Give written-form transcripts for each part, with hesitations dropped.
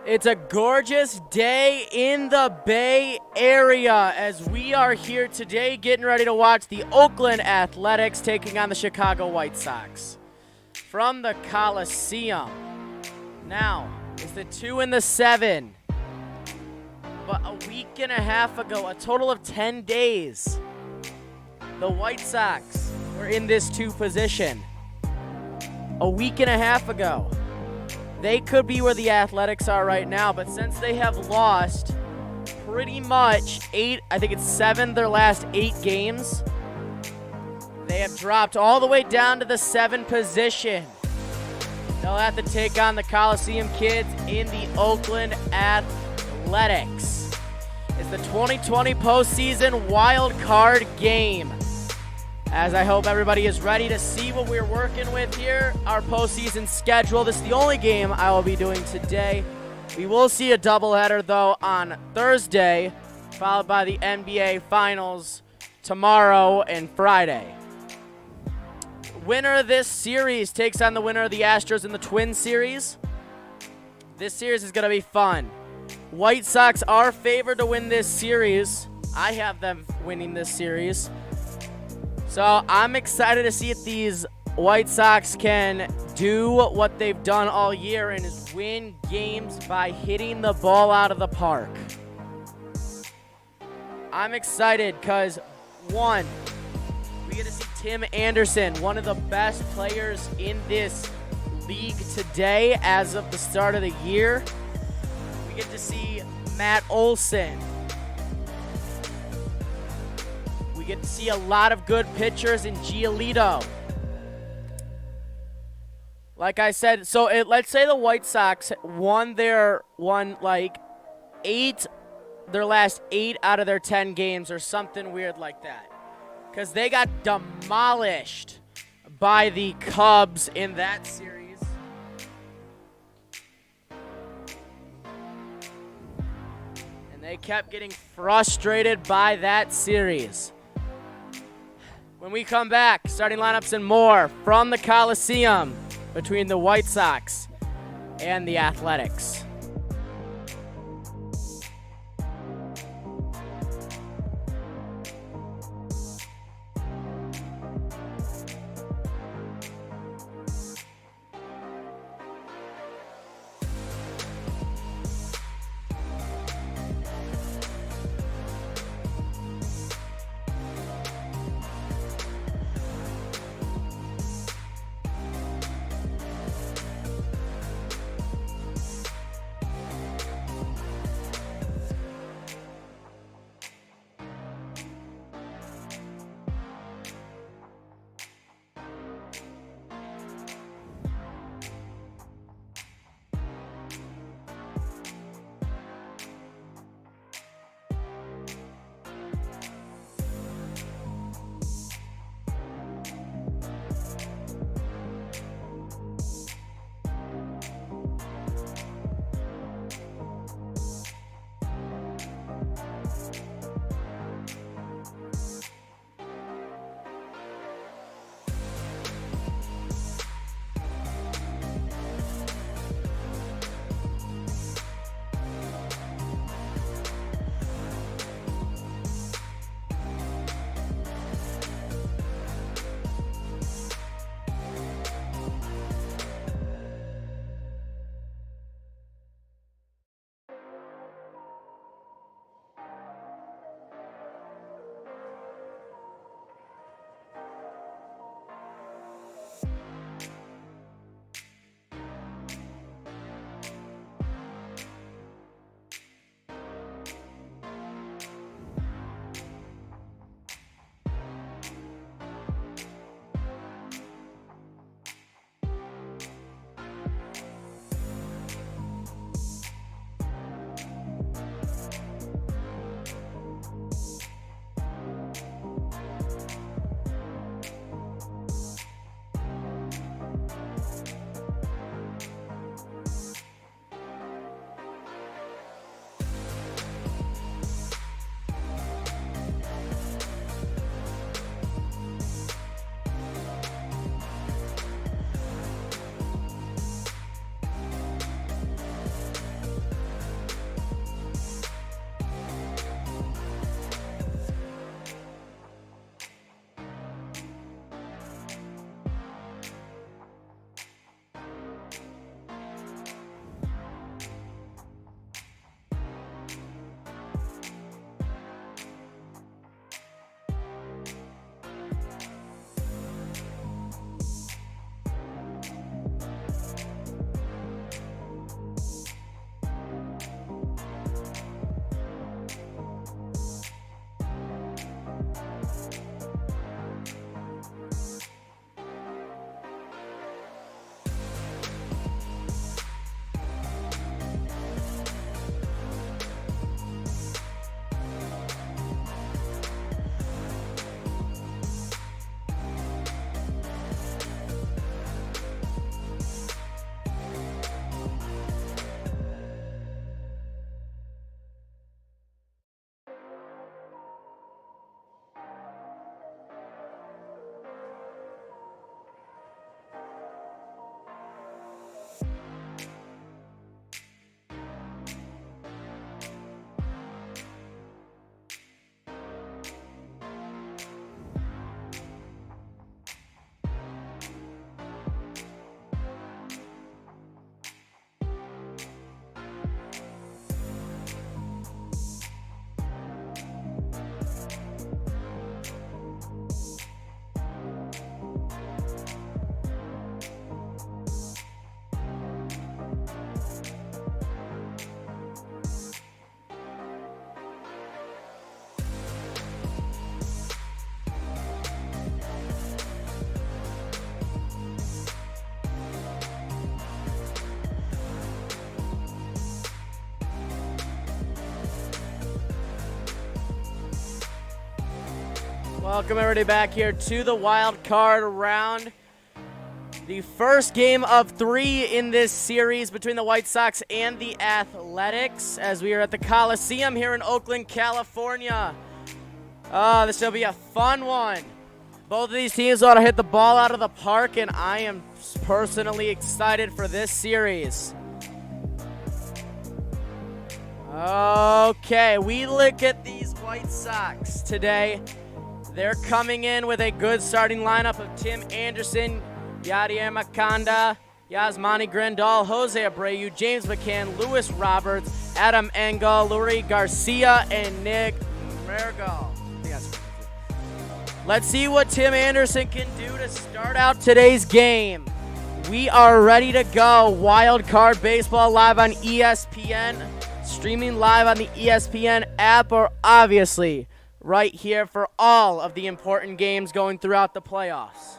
It's a gorgeous day in the Bay Area as we are here today getting ready to watch the Oakland Athletics taking on the Chicago White Sox from the Coliseum. Now, it's the 2 and the 7. But a week and a half ago, a total of 10 days, the White Sox were in this 2 position. A week and a half ago. They could be where the Athletics are right now, but since they have lost pretty much 7 their last 8 games, they have dropped all the way down to the 7 position. They'll have to take on the Coliseum Kids in the Oakland Athletics. It's the 2020 postseason wild card game. As I hope everybody is ready to see what we're working with here, our postseason schedule. This is the only game I will be doing today. We will see a doubleheader, though, on Thursday, followed by the NBA Finals tomorrow and Friday. Winner of this series takes on the winner of the Astros in the Twins series. This series is going to be fun. White Sox are favored to win this series. I have them winning this series. So I'm excited to see if these White Sox can do what they've done all year and is win games by hitting the ball out of the park. I'm excited because, one, we get to see Tim Anderson, one of the best players in this league today as of the start of the year. We get to see Matt Olson. We get to see a lot of good pitchers in Giolito. Like I said, so let's say the White Sox won their last 8 out of their 10 games or something weird like that. Because they got demolished by the Cubs in that series. And they kept getting frustrated by that series. When we come back, starting lineups and more from the Coliseum between the White Sox and the Athletics. Welcome everybody back here to the wild card round. The first game of 3 in this series between the White Sox and the Athletics, as we are at the Coliseum here in Oakland, California. This will be a fun one. Both of these teams ought to hit the ball out of the park, and I am personally excited for this series. Okay, we look at these White Sox today. They're coming in with a good starting lineup of Tim Anderson, Yadier Makanda, Yasmani Grandal, Jose Abreu, James McCann, Lewis Roberts, Adam Engel, Lurie Garcia, and Nick Mergel. Let's see what Tim Anderson can do to start out today's game. We are ready to go. Wild Card Baseball live on ESPN, streaming live on the ESPN app, or obviously right here for all of the important games going throughout the playoffs.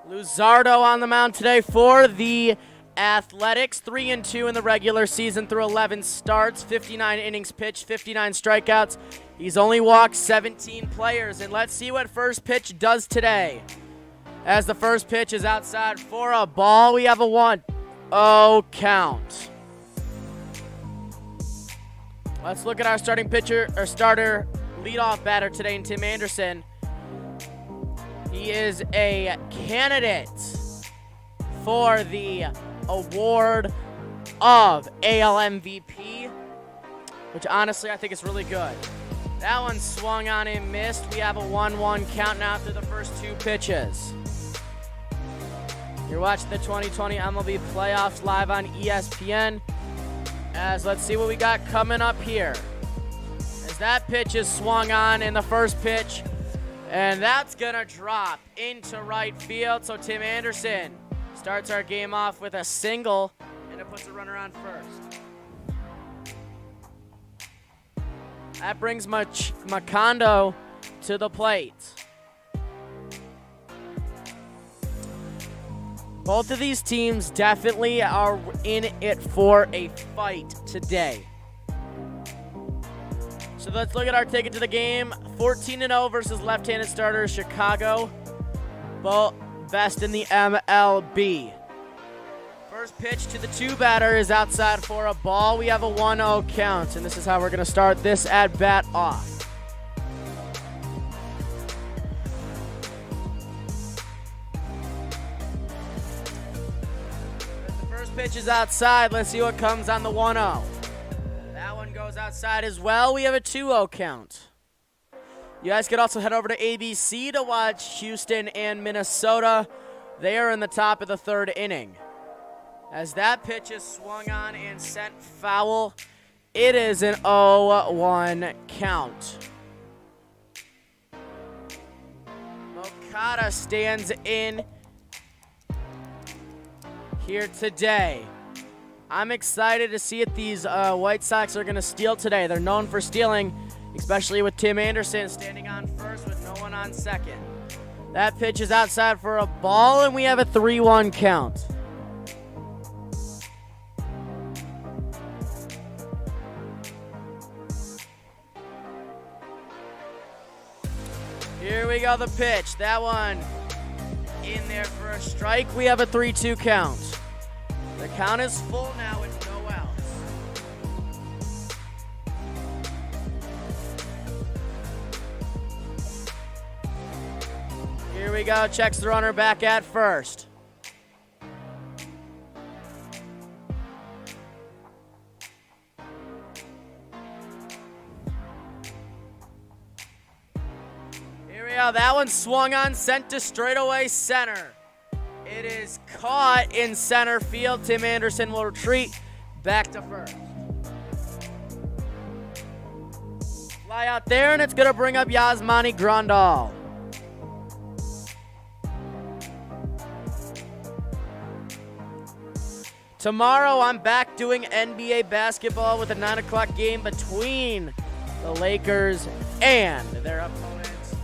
Luzardo on the mound today for the Athletics. 3-2 in the regular season through 11 starts, 59 innings pitched, 59 strikeouts. He's only walked 17 players, and let's see what first pitch does today. As the first pitch is outside for a ball, we have a 1-0 count. Let's look at our starting pitcher, or starter leadoff batter today in Tim Anderson. He is a candidate for the award of AL MVP, which honestly I think is really good. That one swung on and missed. We have a 1-1 count now after the first 2 pitches. You're watching the 2020 MLB Playoffs live on ESPN. Let's see what we got coming up here. As that pitch is swung on in the first pitch, and that's gonna drop into right field. So Tim Anderson starts our game off with a single, and it puts a runner on first. That brings Macondo to the plate. Both of these teams definitely are in it for a fight today. So let's look at our ticket to the game. 14-0 versus left-handed starters Chicago. Both best in the MLB. First pitch to the 2-batter is outside for a ball. We have a 1-0 count, and this is how we're going to start this at-bat off. Pitch is outside. Let's see what comes on the 1-0. That one goes outside as well. We have a 2-0 count. You guys could also head over to ABC to watch Houston and Minnesota. They are in the top of the 3rd inning. As that pitch is swung on and sent foul, it is an 0-1 count. Moncada stands in here today. I'm excited to see if these White Sox are going to steal today. They're known for stealing, especially with Tim Anderson standing on first with no one on second. That pitch is outside for a ball, and we have a 3-1 count. Here we go, the pitch. That one in there for a strike. We have a 3-2 count. The count is full now with no outs. Here we go. Checks the runner back at first. Here we go. That one swung on, sent to straightaway center. It is caught in center field. Tim Anderson will retreat back to first. Fly out there, and it's going to bring up Yasmani Grandal. Tomorrow, I'm back doing NBA basketball with a 9 o'clock game between the Lakers and their opponents,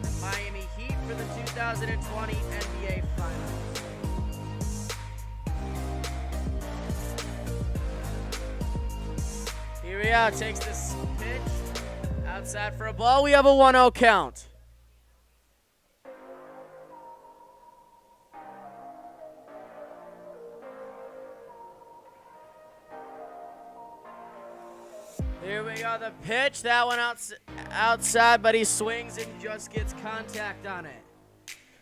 the Miami Heat, for the 2020 NBA Finals. Here we are. Takes this outside for a ball. We have a 1-0 count. Here we go, the pitch. That one outside, but he swings and just gets contact on it.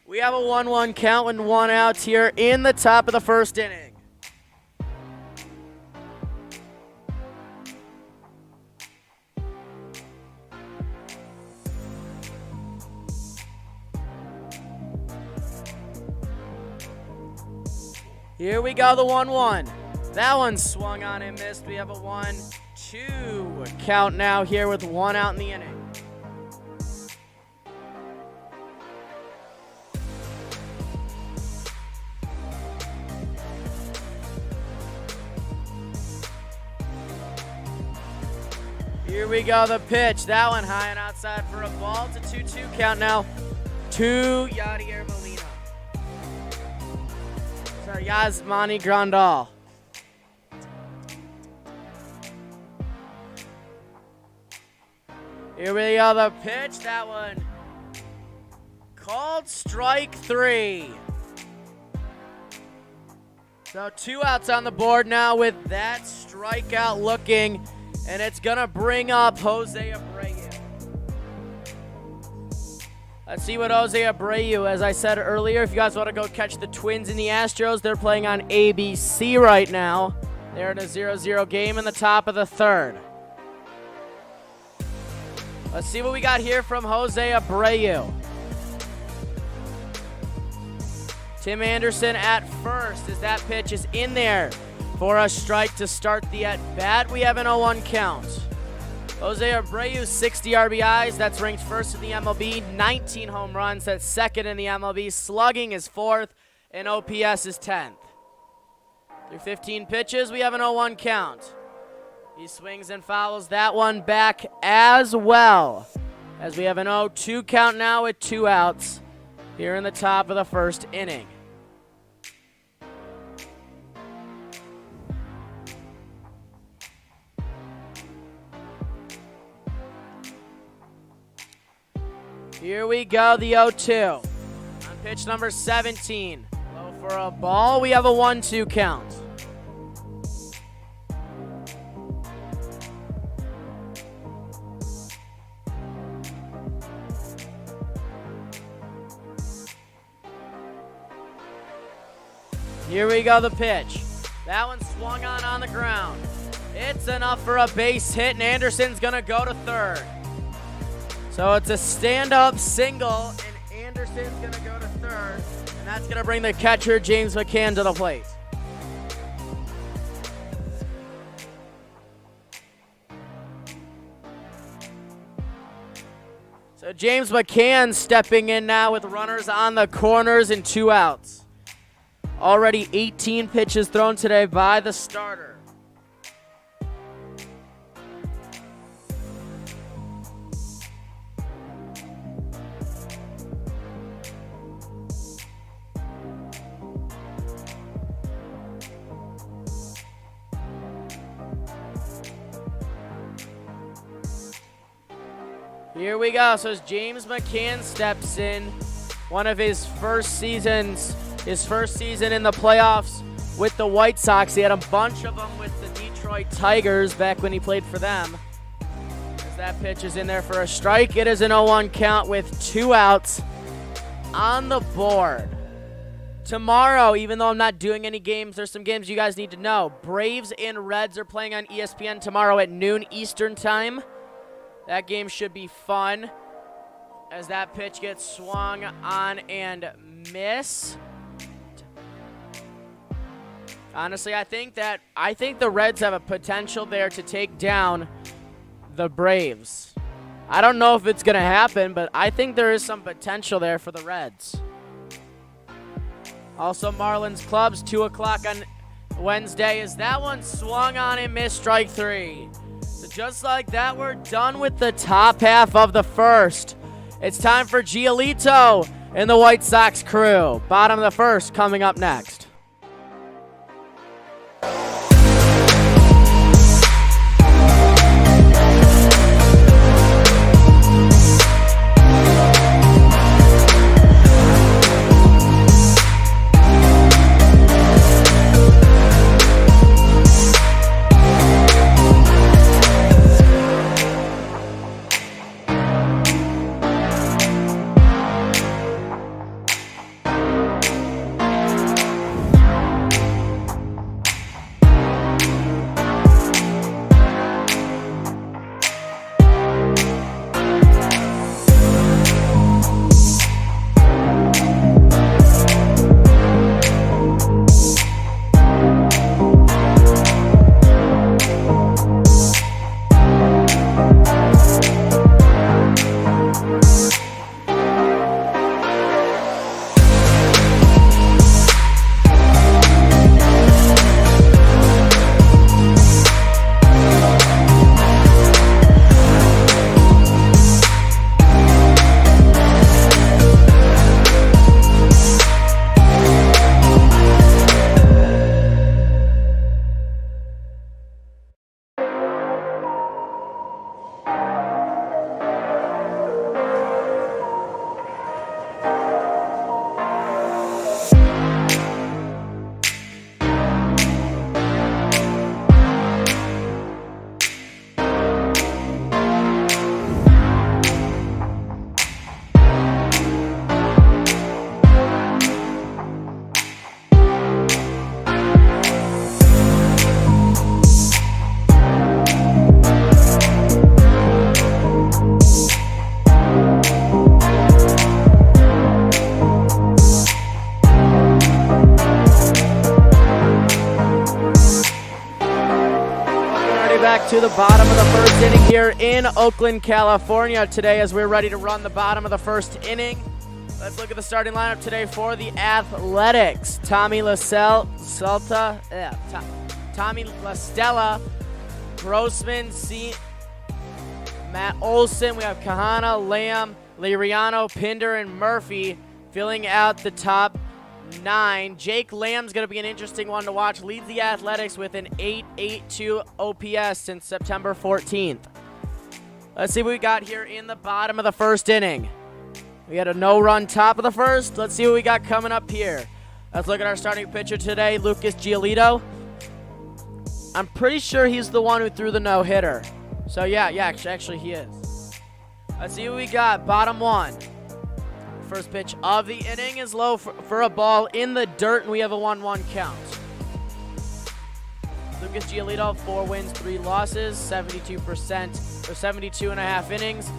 We have a 1-1 count and 1 out here in the top of the first inning. Here we go, the 1-1. That one swung on and missed. We have a 1-2 count now here with 1 out in the inning. Here we go, the pitch. That one high and outside for a ball. It's a 2-2 count now to Yadier Molina. Sorry, Yasmani Grandal. Here we go, the pitch. That one called strike 3. So 2 outs on the board now with that strikeout looking, and it's going to bring up Jose Abreu. Let's see what Jose Abreu, as I said earlier, if you guys want to go catch the Twins and the Astros, they're playing on ABC right now. They're in a 0-0 game in the top of the third. Let's see what we got here from Jose Abreu. Tim Anderson at first as that pitch is in there for a strike to start the at-bat. We have an 0-1 count. Jose Abreu, 60 RBIs. That's ranked first in the MLB. 19 home runs. That's second in the MLB. Slugging is 4th, and OPS is 10th. Through 15 pitches, we have an 0-1 count. He swings and fouls that one back as well, as we have an 0-2 count now with 2 outs here in the top of the first inning. Here we go, the 0-2. On pitch number 17. Low for a ball. We have a 1-2 count. Here we go, the pitch. That one swung on the ground. It's enough for a base hit, and Anderson's going to go to third. So it's a stand-up single, and Anderson's going to go to third, and that's going to bring the catcher, James McCann, to the plate. So James McCann stepping in now with runners on the corners and 2 outs. Already 18 pitches thrown today by the starter. Here we go. So as James McCann steps in, one of his first season in the playoffs with the White Sox. He had a bunch of them with the Detroit Tigers back when he played for them. As that pitch is in there for a strike, it is an 0-1 count with 2 outs on the board. Tomorrow, even though I'm not doing any games, there's some games you guys need to know. Braves and Reds are playing on ESPN tomorrow at noon Eastern time. That game should be fun as that pitch gets swung on and missed. Honestly, I think the Reds have a potential there to take down the Braves. I don't know if it's going to happen, but I think there is some potential there for the Reds. Also, Marlins Clubs, 2 o'clock on Wednesday, as that one swung on and missed, strike 3. So just like that, we're done with the top half of the first. It's time for Giolito and the White Sox crew. Bottom of the first coming up next. to the bottom of the first inning here in Oakland, California today as we're ready to run the bottom of the first inning. Let's look at the starting lineup today for the Athletics. Tommy LaStella, Grossman, Matt Olson. We have Kahana, Lamb, Liriano, Pinder, and Murphy filling out the top 9. Jake Lamb's going to be an interesting one to watch. Leads the Athletics with an .882 OPS since September 14th. Let's see what we got here in the bottom of the first inning. We had a no-run top of the first. Let's see what we got coming up here. Let's look at our starting pitcher today, Lucas Giolito. I'm pretty sure he's the one who threw the no-hitter. So, yeah, actually he is. Let's see what we got. Bottom 1. First pitch of the inning is low for a ball in the dirt, and we have a 1-1 count. Lucas Giolito, 4 wins, 3 losses, 72%, or 72.5 innings,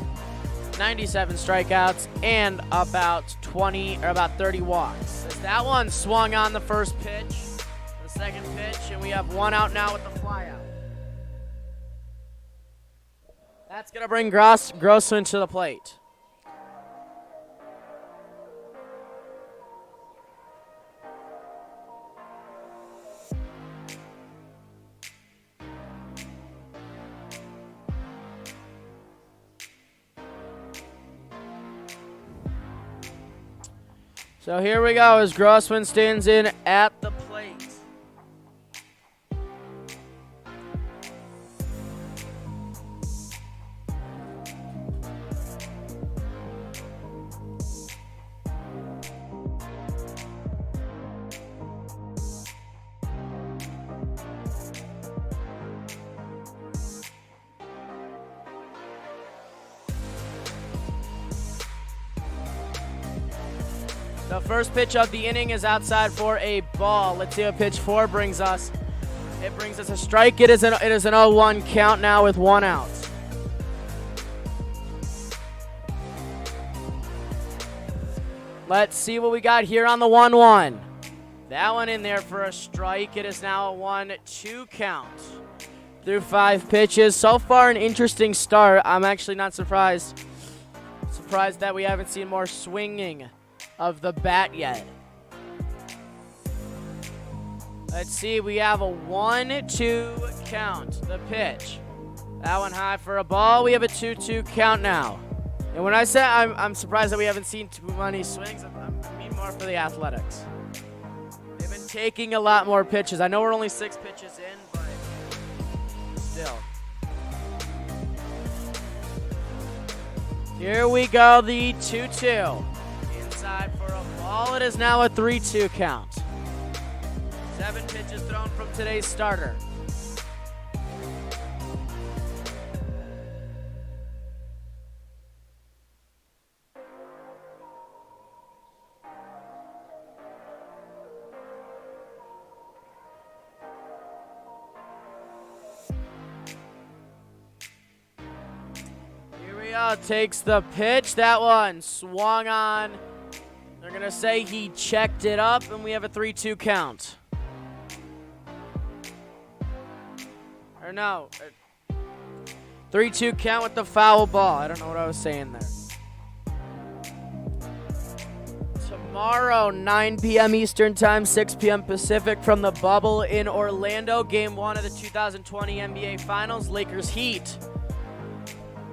97 strikeouts, and about 30 walks. As that one swung on the first pitch, the second pitch, and we have 1 out now with the flyout. That's going to bring Grossman to the plate. So here we go as Grossman stands in at the plate. The first pitch of the inning is outside for a ball. Let's see what pitch 4 brings us. It brings us a strike. It is an 0-1 count now with 1 out. Let's see what we got here on the 1-1. That one in there for a strike. It is now a 1-2 count. Through 5 pitches. So far an interesting start. I'm actually not surprised. Surprised that we haven't seen more swinging of the bat yet. Let's see, we have a 1-2 count. The pitch. That one high for a ball. We have a 2-2 count now. And when I say I'm surprised that we haven't seen too many swings, I mean more for the Athletics. They've been taking a lot more pitches. I know we're only 6 pitches in, but still. Here we go, the 2-2. Inside for a ball. It is now a 3-2 count. 7 pitches thrown from today's starter. Here we go. Takes the pitch. That one swung on. They're going to say he checked it up, and we have a 3-2 count. Or no. 3-2 count with the foul ball. I don't know what I was saying there. Tomorrow, 9 p.m. Eastern Time, 6 p.m. Pacific from the bubble in Orlando. Game 1 of the 2020 NBA Finals, Lakers Heat.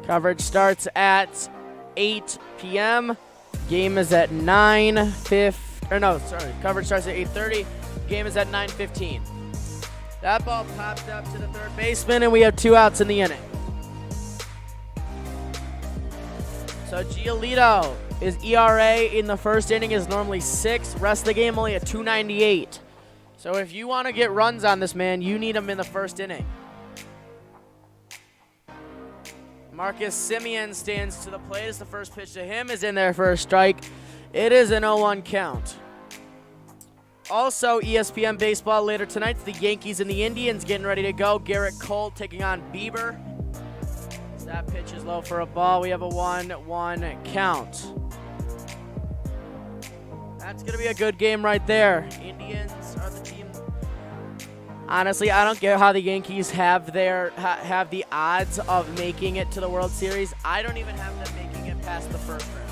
Coverage starts at 8 p.m. Game is at 9:50. Coverage starts at 8:30. Game is at 9:15. That ball popped up to the third baseman, and we have 2 outs in the inning. So Giolito, his ERA in the first inning is normally 6. Rest of the game only a 2.98. So if you want to get runs on this man, you need him in the first inning. Marcus Semien stands to the plate as the first pitch to him is in there for a strike. It is an 0-1 count. Also, ESPN Baseball later tonight, it's the Yankees and the Indians getting ready to go. Garrett Cole taking on Bieber. As that pitch is low for a ball. We have a 1-1 count. That's going to be a good game right there. Indians are the team Honestly, I don't get how the Yankees have have the odds of making it to the World Series. I don't even have them making it past the first round.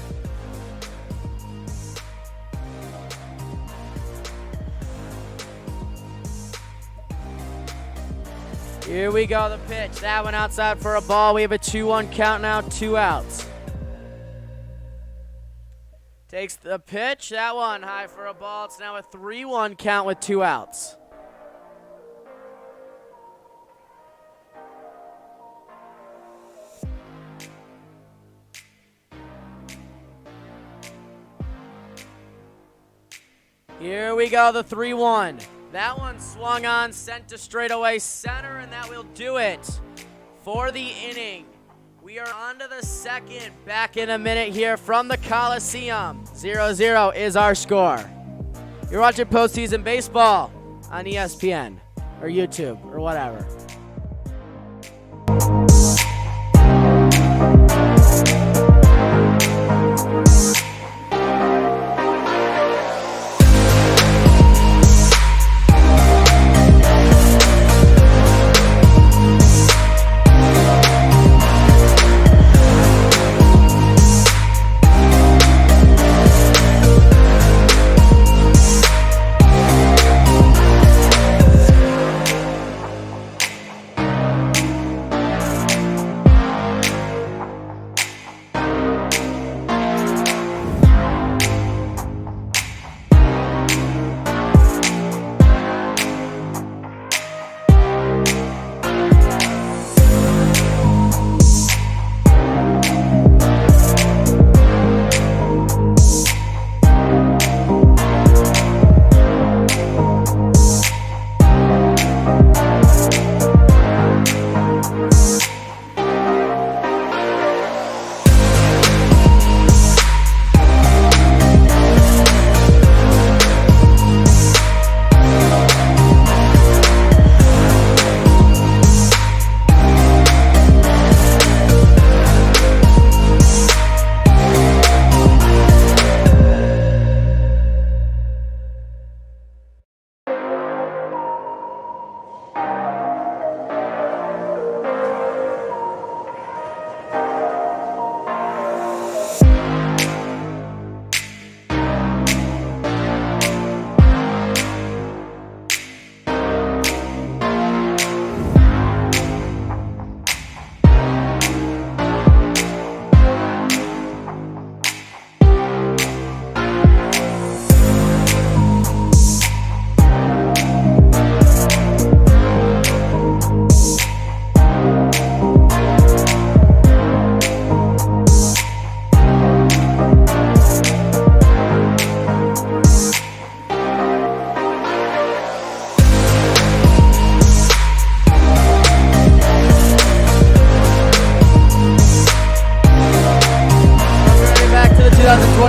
Here we go, the pitch. That one outside for a ball. We have a 2-1 count now, 2 outs. Takes the pitch. That one high for a ball. It's now a 3-1 count with 2 outs. Here we go, the 3-1. That one swung on, sent to straightaway center, and that will do it for the inning. We are on to the second. Back in a minute here from the Coliseum. 0-0 is our score. You're watching Postseason Baseball on ESPN or YouTube or whatever.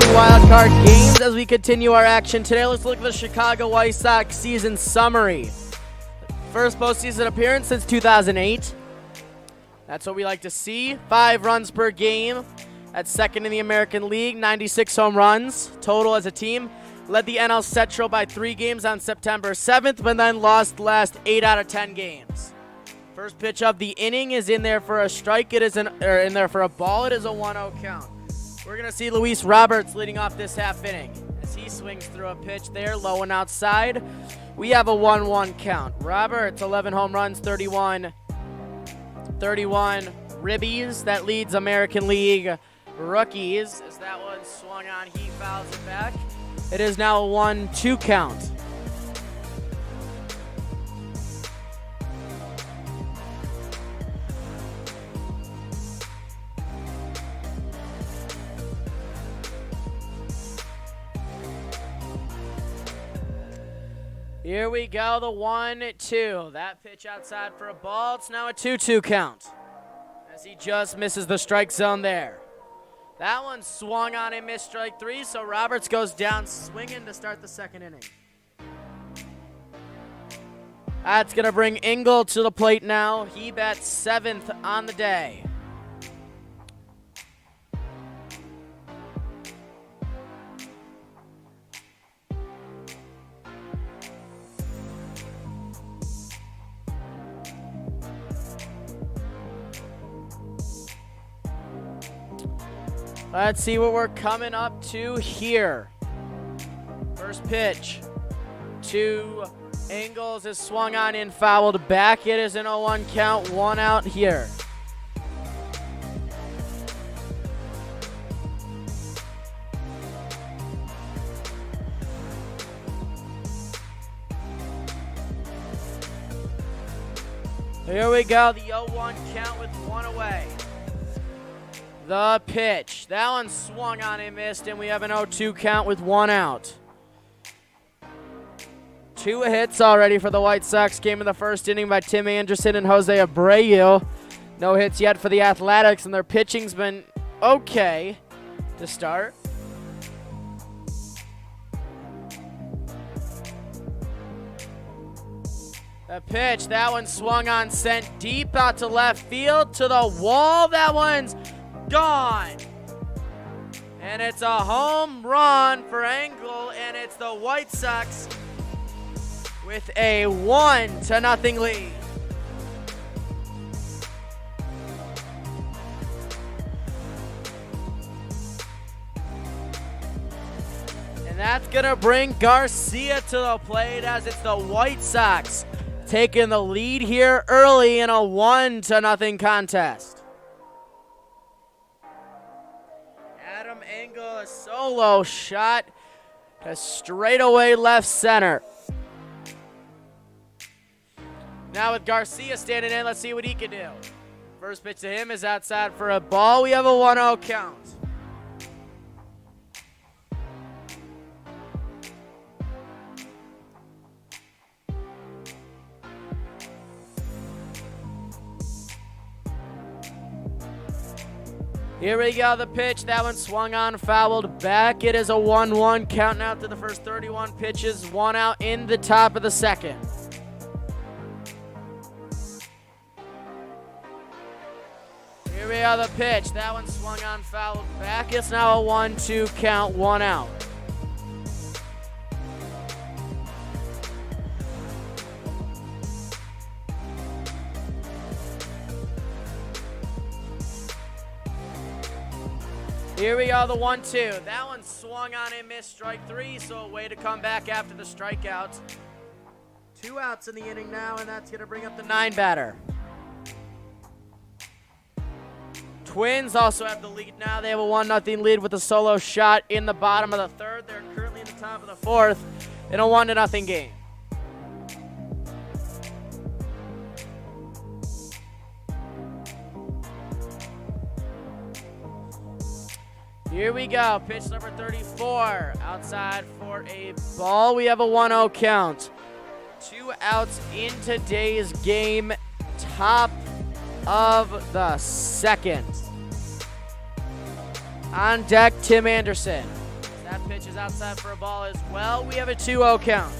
Wildcard games as we continue our action today. Let's look at the Chicago White Sox season summary. First postseason appearance since 2008. That's what we like to see. 5 runs per game. That's second in the American League. 96 home runs total as a team. Led the NL Central by 3 games on September 7th, but then lost the last 8 out of 10 games. First pitch of the inning is in there for a strike. It is in there for a ball. It is a 1-0 count. We're going to see Luis Roberts leading off this half inning as he swings through a pitch there, low and outside. We have a 1-1 count. Roberts, 11 home runs, 31 ribbies. That leads American League rookies. As that one swung on, he fouls it back. It is now a 1-2 count. Here we go, the 1-2. That pitch outside for a ball. It's now a 2-2 count as he just misses the strike zone there. That one swung on and missed strike 3, so Roberts goes down swinging to start the second inning. That's going to bring Engel to the plate now. He bats 7th on the day. Let's see what we're coming up to here. First pitch to Ingles is swung on in, fouled back. It is an 0-1 count, 1 out here. Here we go, the 0-1 count with 1 away. The pitch. That one swung on and missed, and we have an 0-2 count with 1 out. 2 hits already for the White Sox. Came in the first inning by Tim Anderson and Jose Abreu. No hits yet for the Athletics, and their pitching's been okay to start. The pitch, that one swung on, sent deep out to left field, to the wall. That one's gone. And it's a home run for Engel, and it's the White Sox with a 1-0 lead. And that's going to bring Garcia to the plate as it's the White Sox taking the lead here early in a 1-0 contest. Adam Engel, a solo shot to straightaway left center. Now with Garcia standing in, let's see what he can do. First pitch to him is outside for a ball. We have a 1-0 count. Here we go, the pitch. That one swung on, fouled back. It is a 1-1 count now to the first 31 pitches. 1 out in the top of the second. Here we are, the pitch. That one swung on, fouled back. It's now a 1-2 count, 1 out. Here we are, the 1-2. That one swung on and missed, strike 3, so a way to come back after the strikeouts. 2 outs in the inning now, and that's going to bring up the 9 batter. Twins also have the lead now. They have a 1-0 lead with a solo shot in the bottom of the 3rd. They're currently in the top of the 4th in a 1-0 game. Here we go, pitch number 34, outside for a ball. We have a 1-0 count. 2 outs in today's game, top of the second. On deck, Tim Anderson. That pitch is outside for a ball as well. We have a 2-0 count.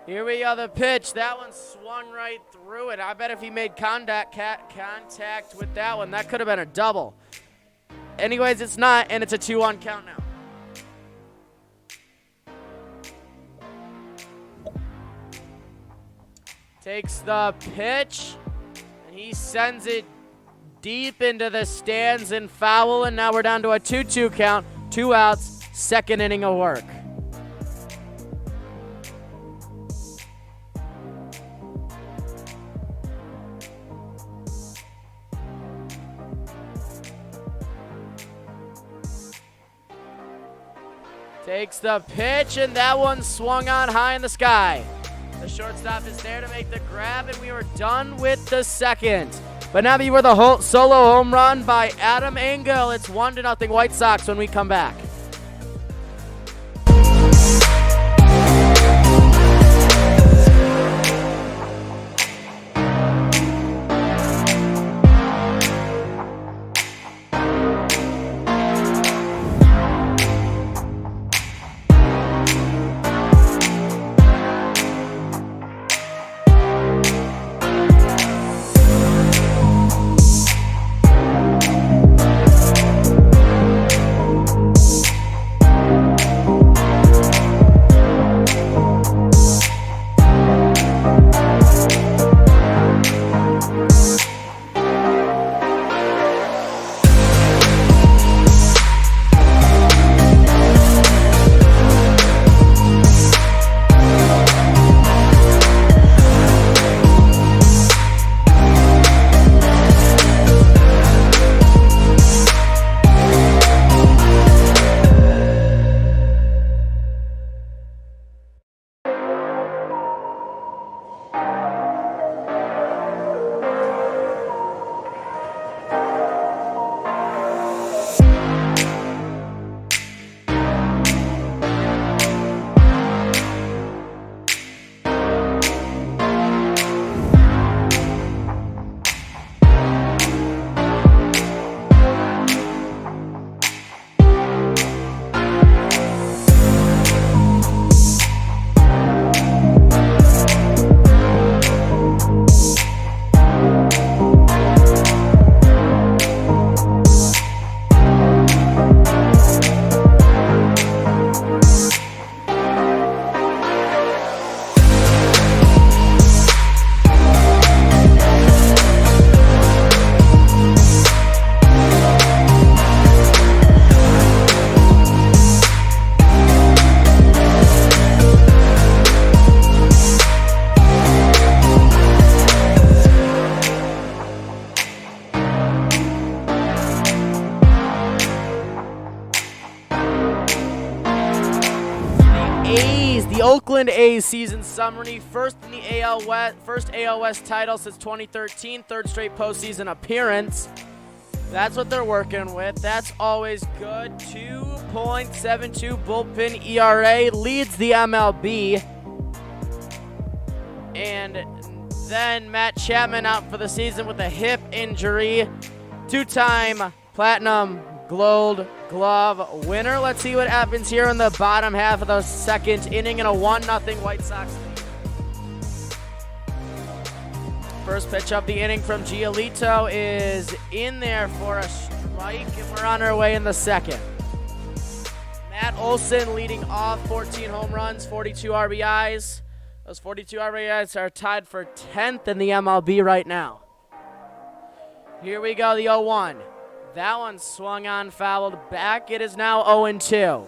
Here we are, the pitch. That one swung right through it. I bet if he made contact with that one, that could have been a double. Anyways, it's not, and it's a 2-1 count now. Takes the pitch, and he sends it deep into the stands and foul, and now we're down to a 2-2 count. 2 outs, second inning of work. Takes the pitch, and that one swung on high in the sky. The shortstop is there to make the grab, and we are done with the second. But now before the solo home run by Adam Engel, it's 1-0 White Sox when we come back. Oakland A's season summary. First in the AL West, first AL West title since 2013, third straight postseason appearance. That's what they're working with. That's always good. 2.72 bullpen ERA, leads the MLB. And then Matt Chapman out for the season with a hip injury. Two-time Platinum Gold Glove winner. Let's see what happens here in the bottom half of the second inning in a 1-0 White Sox lead. First pitch of the inning from Giolito is in there for a strike, and we're on our way in the second. Matt Olson leading off, 14 home runs, 42 RBIs. Those 42 RBIs are tied for 10th in the MLB right now. Here we go, the 0-1. That one swung on, fouled back. It is now 0-2.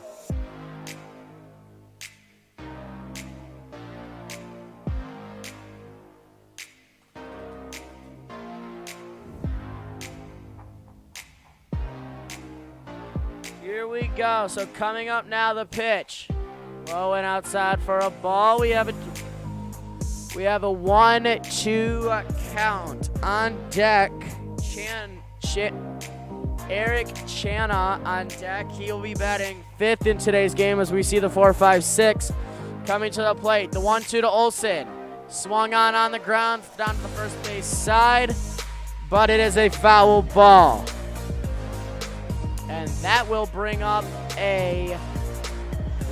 Here we go. So coming up now, the pitch. Low and outside for a ball. We have a 1-2 count on deck. Eric Chana on deck. He'll be batting 5th in today's game as we see the 4-5-6 coming to the plate. The 1-2 to Olson. Swung on the ground down to the first base side, but it is a foul ball. And that will bring up a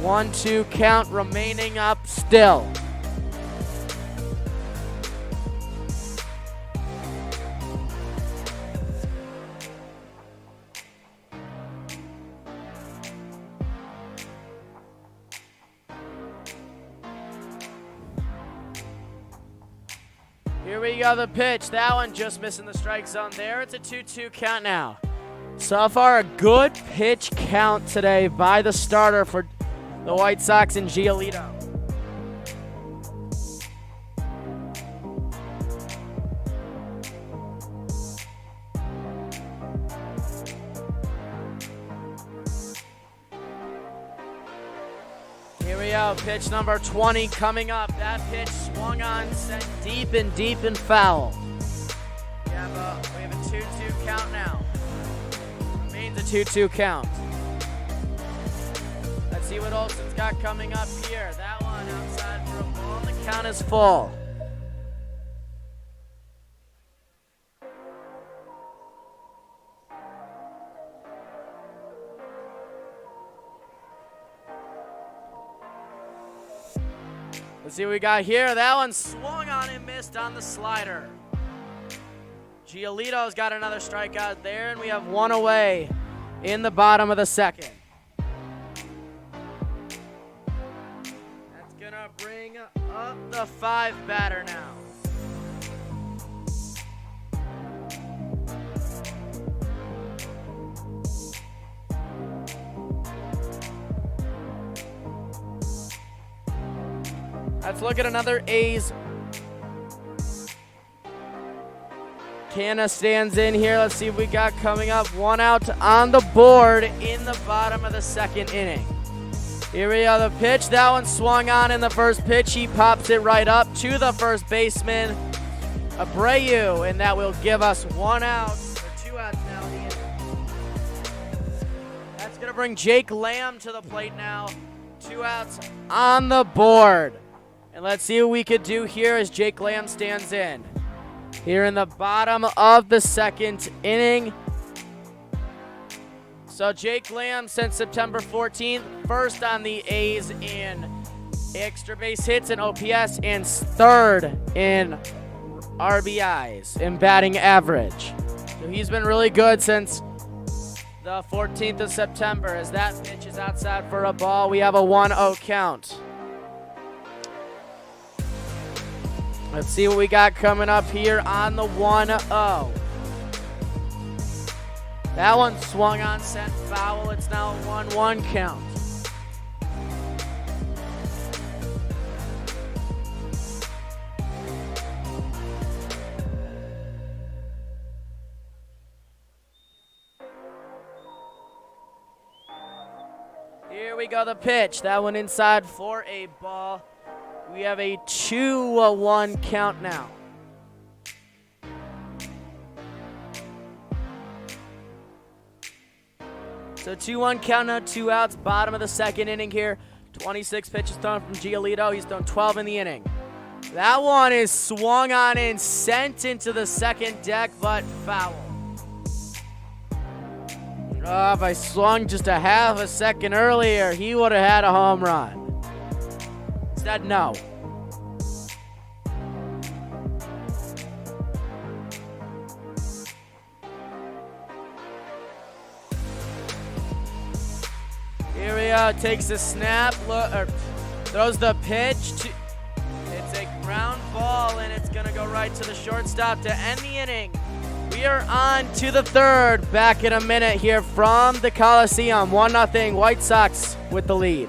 1-2 count remaining up still. Here we go, the pitch. That one just missing the strike zone there. It's a 2-2 count now. So far, a good pitch count today by the starter for the White Sox and Giolito. Here we go, pitch number 20 coming up. That pitch swung on, sent deep and foul. We have a 2-2 count now. Remains a 2-2 count. Let's see what Olson's got coming up here. That one outside for a ball. The count is full. Let's see what we got here. That one swung on and missed on the slider. Giolito's got another strikeout there, and we have one away in the bottom of the second. That's going to bring up the 5 batter now. Let's look at another A's. Canna stands in here. Let's see what we got coming up. 1 out on the board in the bottom of the second inning. Here we go, the pitch. That one swung on in the first pitch. He pops it right up to the first baseman, Abreu, and that will give us 1 out, or 2 outs now in the inning. That's going to bring Jake Lamb to the plate now. 2 outs on the board. And let's see what we could do here as Jake Lamb stands in. Here in the bottom of the second inning. So Jake Lamb since September 14th, first on the A's in extra base hits and OPS, and 3rd in RBIs in batting average. So he's been really good since the 14th of September. As that pitch is outside for a ball, we have a 1-0 count. Let's see what we got coming up here on the 1-0. That one swung on, sent foul. It's now a 1-1 count. Here we go, the pitch. That one inside for a ball. We have a 2-1 count now. So 2-1 count now, 2 outs, bottom of the second inning here. 26 pitches thrown from Giolito. He's thrown 12 in the inning. That one is swung on and sent into the second deck, but foul. Oh, if I swung just a half a second earlier, he would have had a home run. Instead, no. Here we go, takes the snap, throws the pitch. It's a ground ball, and it's going to go right to the shortstop to end the inning. We are on to the third, back in a minute here from the Coliseum. 1-0, White Sox with the lead.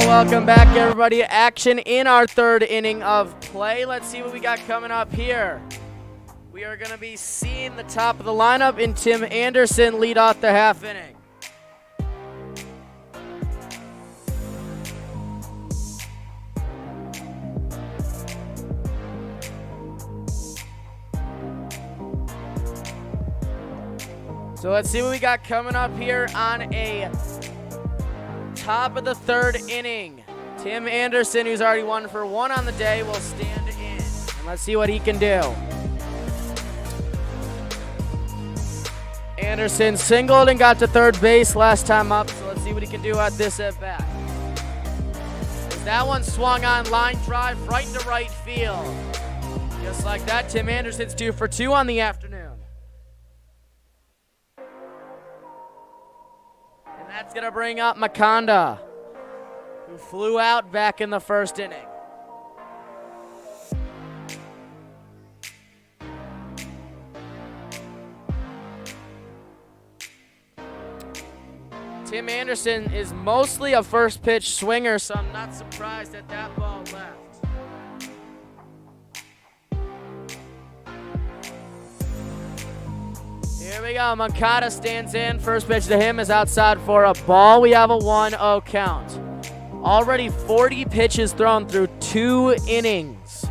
Welcome back, everybody. Action in our third inning of play. Let's see what we got coming up here. We are going to be seeing the top of the lineup in Tim Anderson lead off the half inning. So let's see what we got coming up here on a top of the third inning. Tim Anderson, who's already 1 for 1 on the day, will stand in. And let's see what he can do. Anderson singled and got to third base last time up, so let's see what he can do at this at-bat. That one swung on, line drive right into right field. Just like that, Tim Anderson's 2 for 2 on the afternoon. And that's going to bring up Makonda, who flew out back in the first inning. Tim Anderson is mostly a first pitch swinger, so I'm not surprised that that ball left. Here we go. Mankata stands in. First pitch to him is outside for a ball. We have a 1-0 count. Already 40 pitches thrown through 2 innings.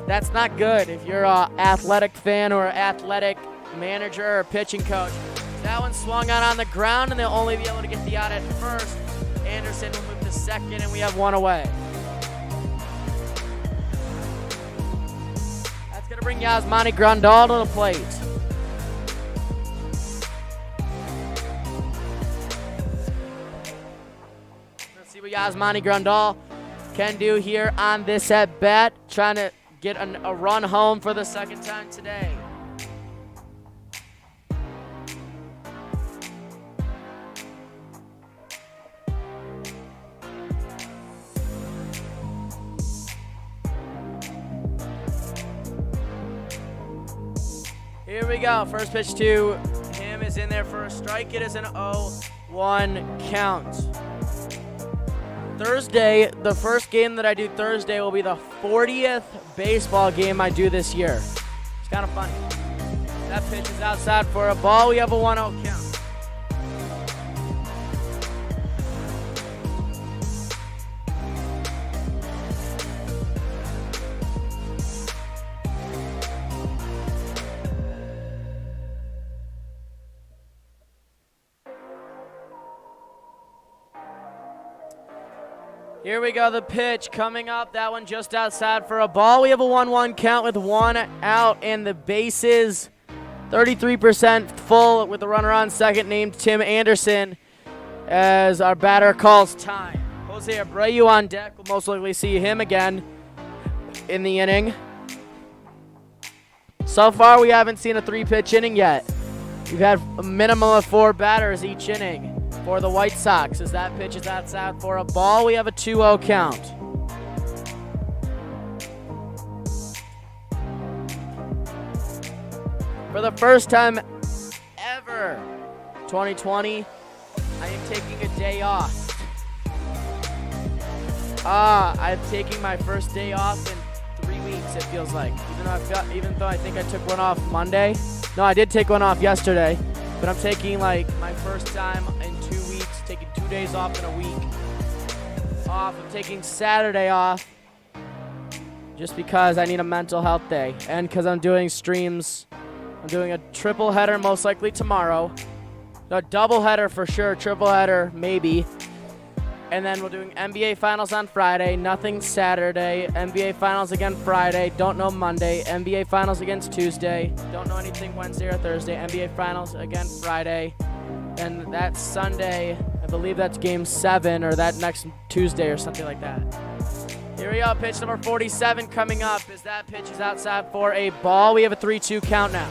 That's not good if you're an athletic fan or an athletic manager or pitching coach. That one swung on the ground, and they'll only be able to get the out at first. Anderson will move to second, and we have 1 away. That's going to bring Yasmani Grandal to the plate. see what Yasmani Grandal can do here on this at bat. Trying to get a run home for the second time today. Here we go. First pitch to him is in there for a strike. It is an 0-1 count. Thursday, the first game that I do Thursday will be the 40th baseball game I do this year. It's kind of funny. That pitch is outside for a ball. We have a 1-0 count. Here we go, the pitch coming up. That one just outside for a ball. We have a 1-1 count with one out and the bases 33% full with the runner on second named Tim Anderson as our batter calls time. Jose Abreu on deck. We'll most likely see him again in the inning. So far, we haven't seen a three-pitch inning yet. We've had a minimum of 4 batters each inning for the White Sox. As that pitch is outside for a ball, we have a 2-0 count. For the first time ever, 2020, I am taking a day off. I'm taking my first day off in 3 weeks, it feels like. Even though I think I took one off Monday. No, I did take one off yesterday. But I'm taking like my first time in 2 weeks, taking 2 days off in a week. I'm taking Saturday off just because I need a mental health day. And because I'm doing streams. I'm doing a triple header most likely tomorrow. No, double header for sure, triple header maybe. And then we're doing NBA Finals on Friday, nothing Saturday. NBA Finals again Friday, don't know Monday. NBA Finals against Tuesday, don't know anything Wednesday or Thursday. NBA Finals again Friday. And that Sunday, I believe that's game 7 or that next Tuesday or something like that. Here we go, pitch number 47 coming up as that pitch is outside for a ball. We have a 3-2 count now.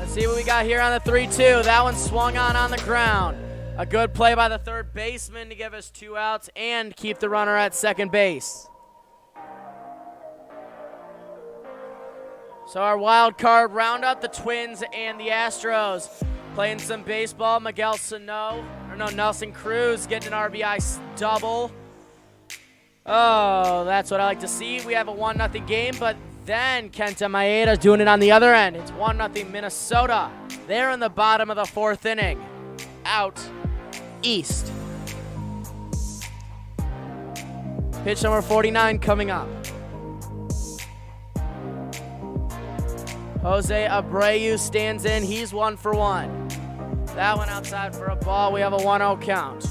See what we got here on the 3-2. That one swung on the ground. A good play by the third baseman to give us 2 outs and keep the runner at second base. So our wild card round up the Twins and the Astros. Playing some baseball. Nelson Cruz getting an RBI double. Oh, that's what I like to see. We have a 1-0 game, but then Kenta Maeda doing it on the other end. It's 1-0 Minnesota. They're in the bottom of the 4th inning. Out east. Pitch number 49 coming up. Jose Abreu stands in. He's 1 for 1. That one outside for a ball. We have a 1-0 count.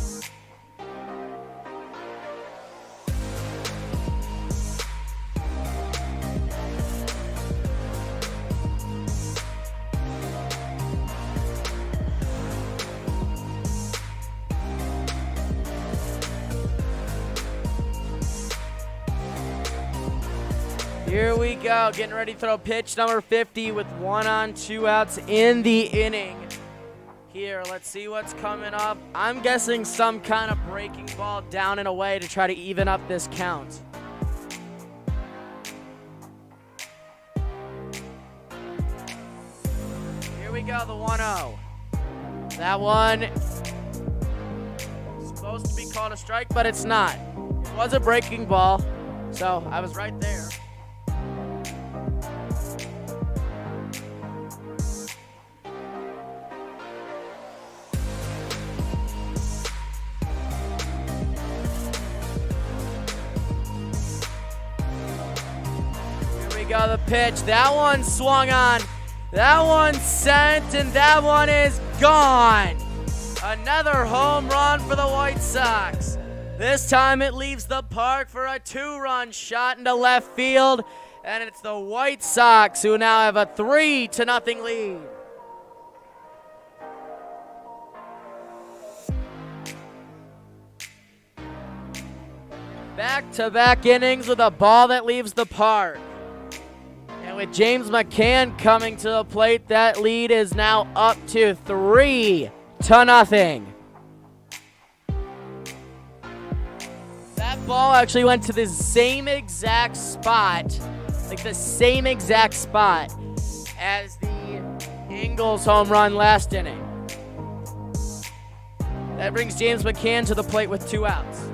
Here we go, getting ready to throw pitch number 50 with 1 on, 2 outs in the inning. Here, let's see what's coming up. I'm guessing some kind of breaking ball down and away to try to even up this count. Here we go, the 1-0. That one is supposed to be called a strike, but it's not. It was a breaking ball, so I was right there. Go the pitch. That one swung on. That one sent, and that one is gone. Another home run for the White Sox. This time it leaves the park for a 2-run shot into left field, and it's the White Sox who now have a 3-0 lead. Back-to-back innings with a ball that leaves the park. And with James McCann coming to the plate, that lead is now up to 3-0. That ball actually went to the same exact spot, as the Ingles home run last inning. That brings James McCann to the plate with 2 outs.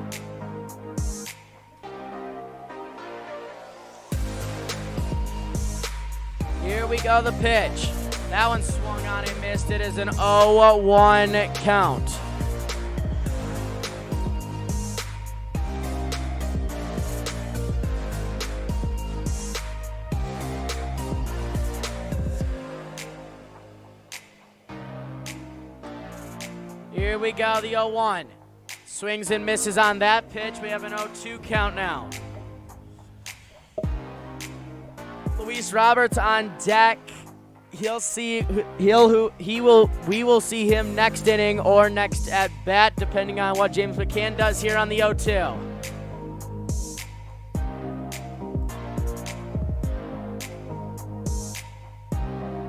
Here we go, the pitch. That one swung on and missed. It is an 0-1 count. Here we go, the 0-1. Swings and misses on that pitch. We have an 0-2 count now. Luis Roberts on deck. We will see him next inning or next at bat, depending on what James McCann does here on the 0-2.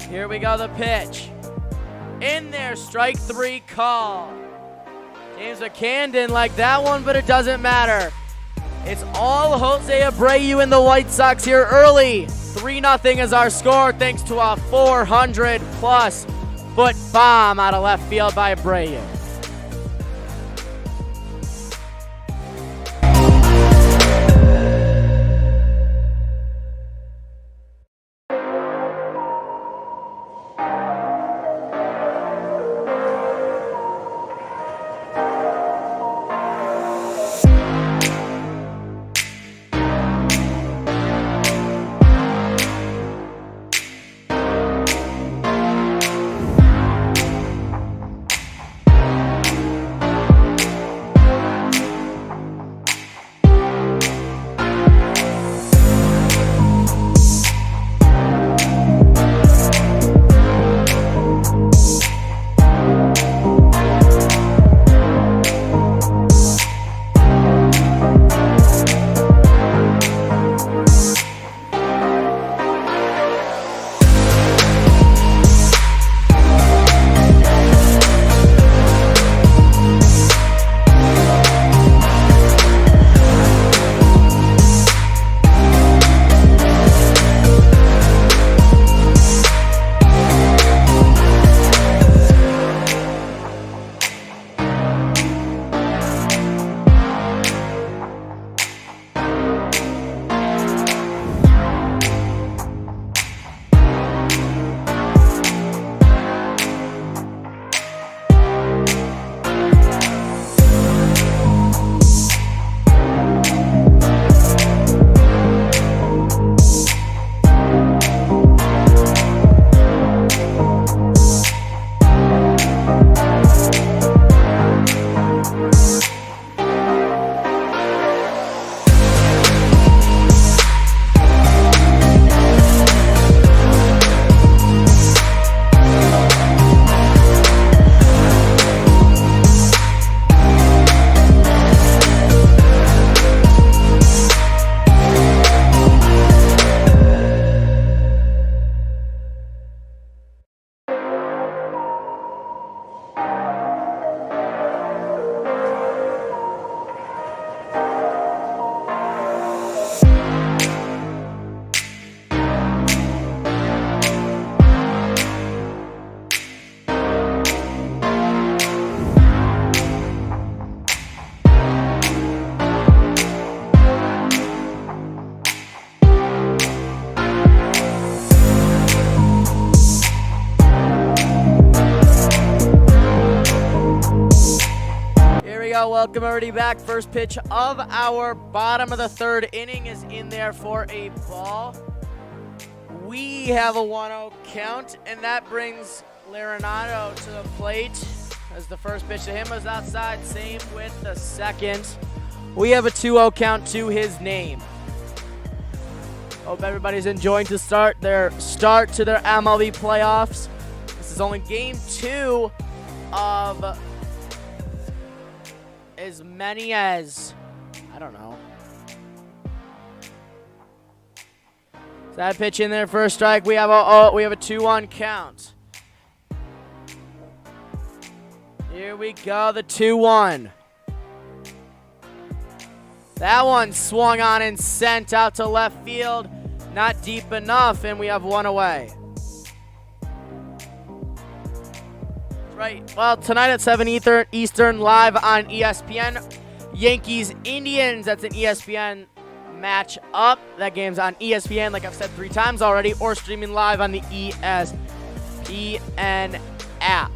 Here we go, the pitch. In there, strike 3 call. James McCann didn't like that one, but it doesn't matter. It's all Jose Abreu and the White Sox here early. 3-0 is our score thanks to a 400-plus foot bomb out of left field by Abreu. Welcome everybody back. First pitch of our bottom of the 3rd inning is in there for a ball. We have a 1-0 count, and that brings Larinado to the plate as the first pitch to him was outside. Same with the second. We have a 2-0 count to his name. Hope everybody's enjoying to start to their MLB playoffs. This is only game 2 of as many as, I don't know. So that pitch in there for a strike. We have a 2-1 count. Here we go, the 2-1. That one swung on and sent out to left field. Not deep enough, and we have one away. Right. Well, tonight at 7 Eastern, live on ESPN. Yankees Indians. That's an ESPN match up. That game's on ESPN, like I've said 3 times already, or streaming live on the ESPN app.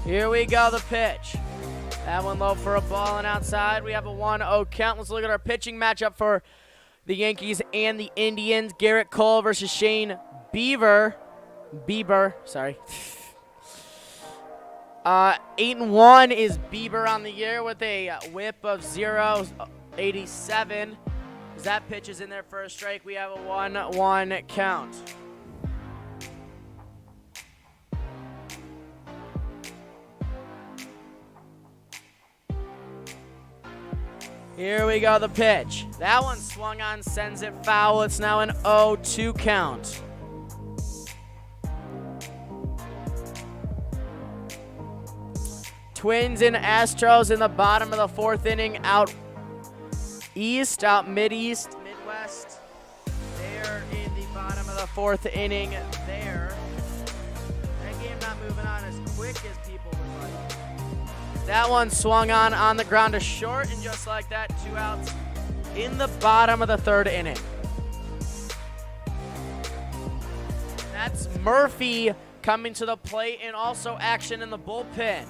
Here we go, the pitch. That one low for a ball and outside. We have a 1-0 count. Let's look at our pitching matchup for the Yankees and the Indians. Garrett Cole versus Shane Bieber. 8-1 is Bieber on the year with a whip of 0.87. As that pitch is in there for a strike, we have a 1-1 count. Here we go, the pitch. That one swung on, sends it foul. It's now an 0-2 count. Twins and Astros in the bottom of the 4th inning, out mid-east, Midwest. They're in the bottom of the 4th inning there. That game not moving on as quick as people would like. That one swung on the ground to short, and just like that, 2 outs in the bottom of the 3rd inning. That's Murphy coming to the plate, and also action in the bullpen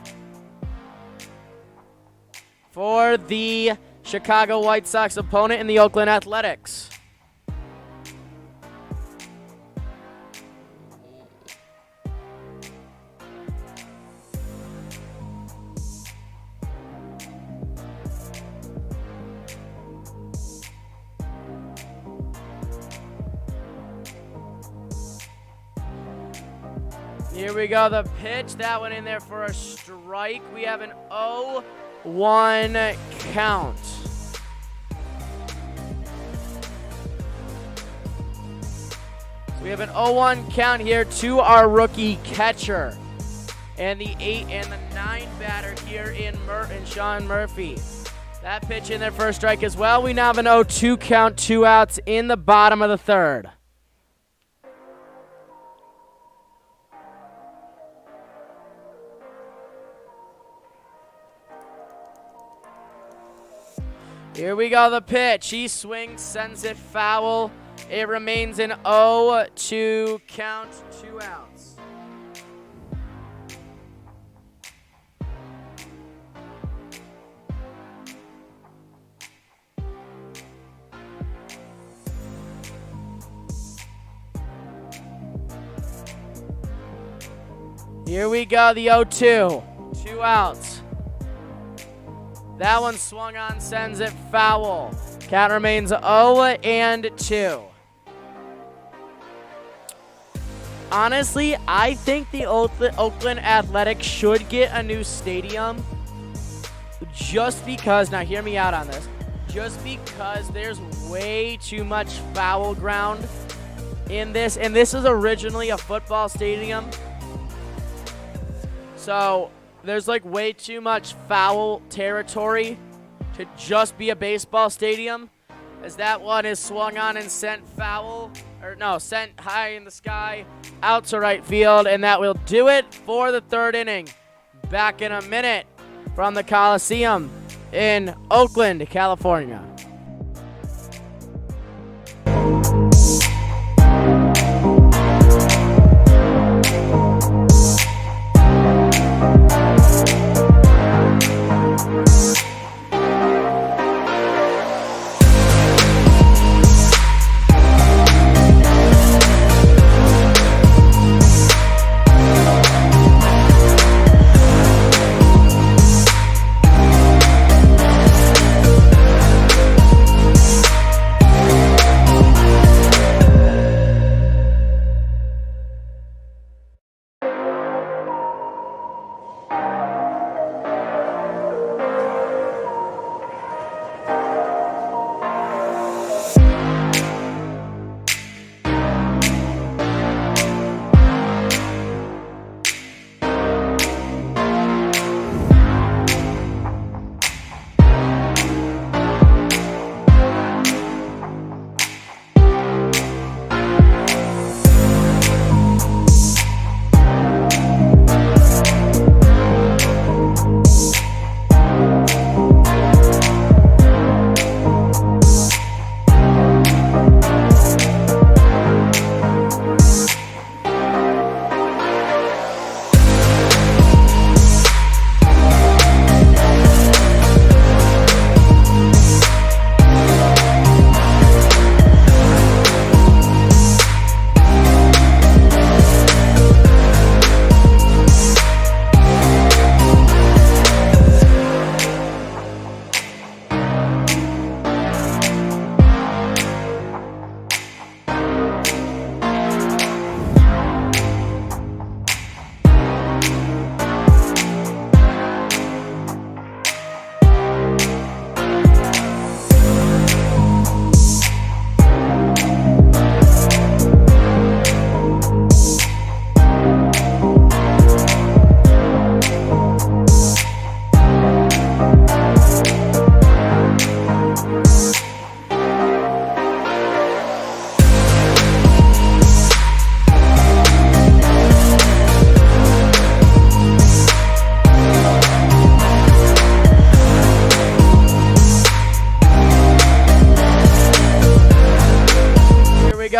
for the Chicago White Sox opponent in the Oakland Athletics. Here we go, the pitch. That one in there for a strike. We have an 0-1 count. So we have an 0-1 count here to our rookie catcher. And the 8 and the 9 batter here in Sean Murphy. That pitch in there for a strike as well. We now have an 0-2 count, 2 outs in the bottom of the 3rd. Here we go, the pitch. He swings, sends it foul. It remains an 0-2 count, 2 outs. Here we go, the 0-2, 2 outs. That one swung on, sends it foul. Count remains 0-2. Honestly, I think the Oakland Athletics should get a new stadium just because, now hear me out on this, just because there's way too much foul ground in this, and this is originally a football stadium. So there's like way too much foul territory to just be a baseball stadium, as that one is swung on and sent sent high in the sky out to right field, and that will do it for the 3rd inning. Back in a minute from the Coliseum in Oakland, California.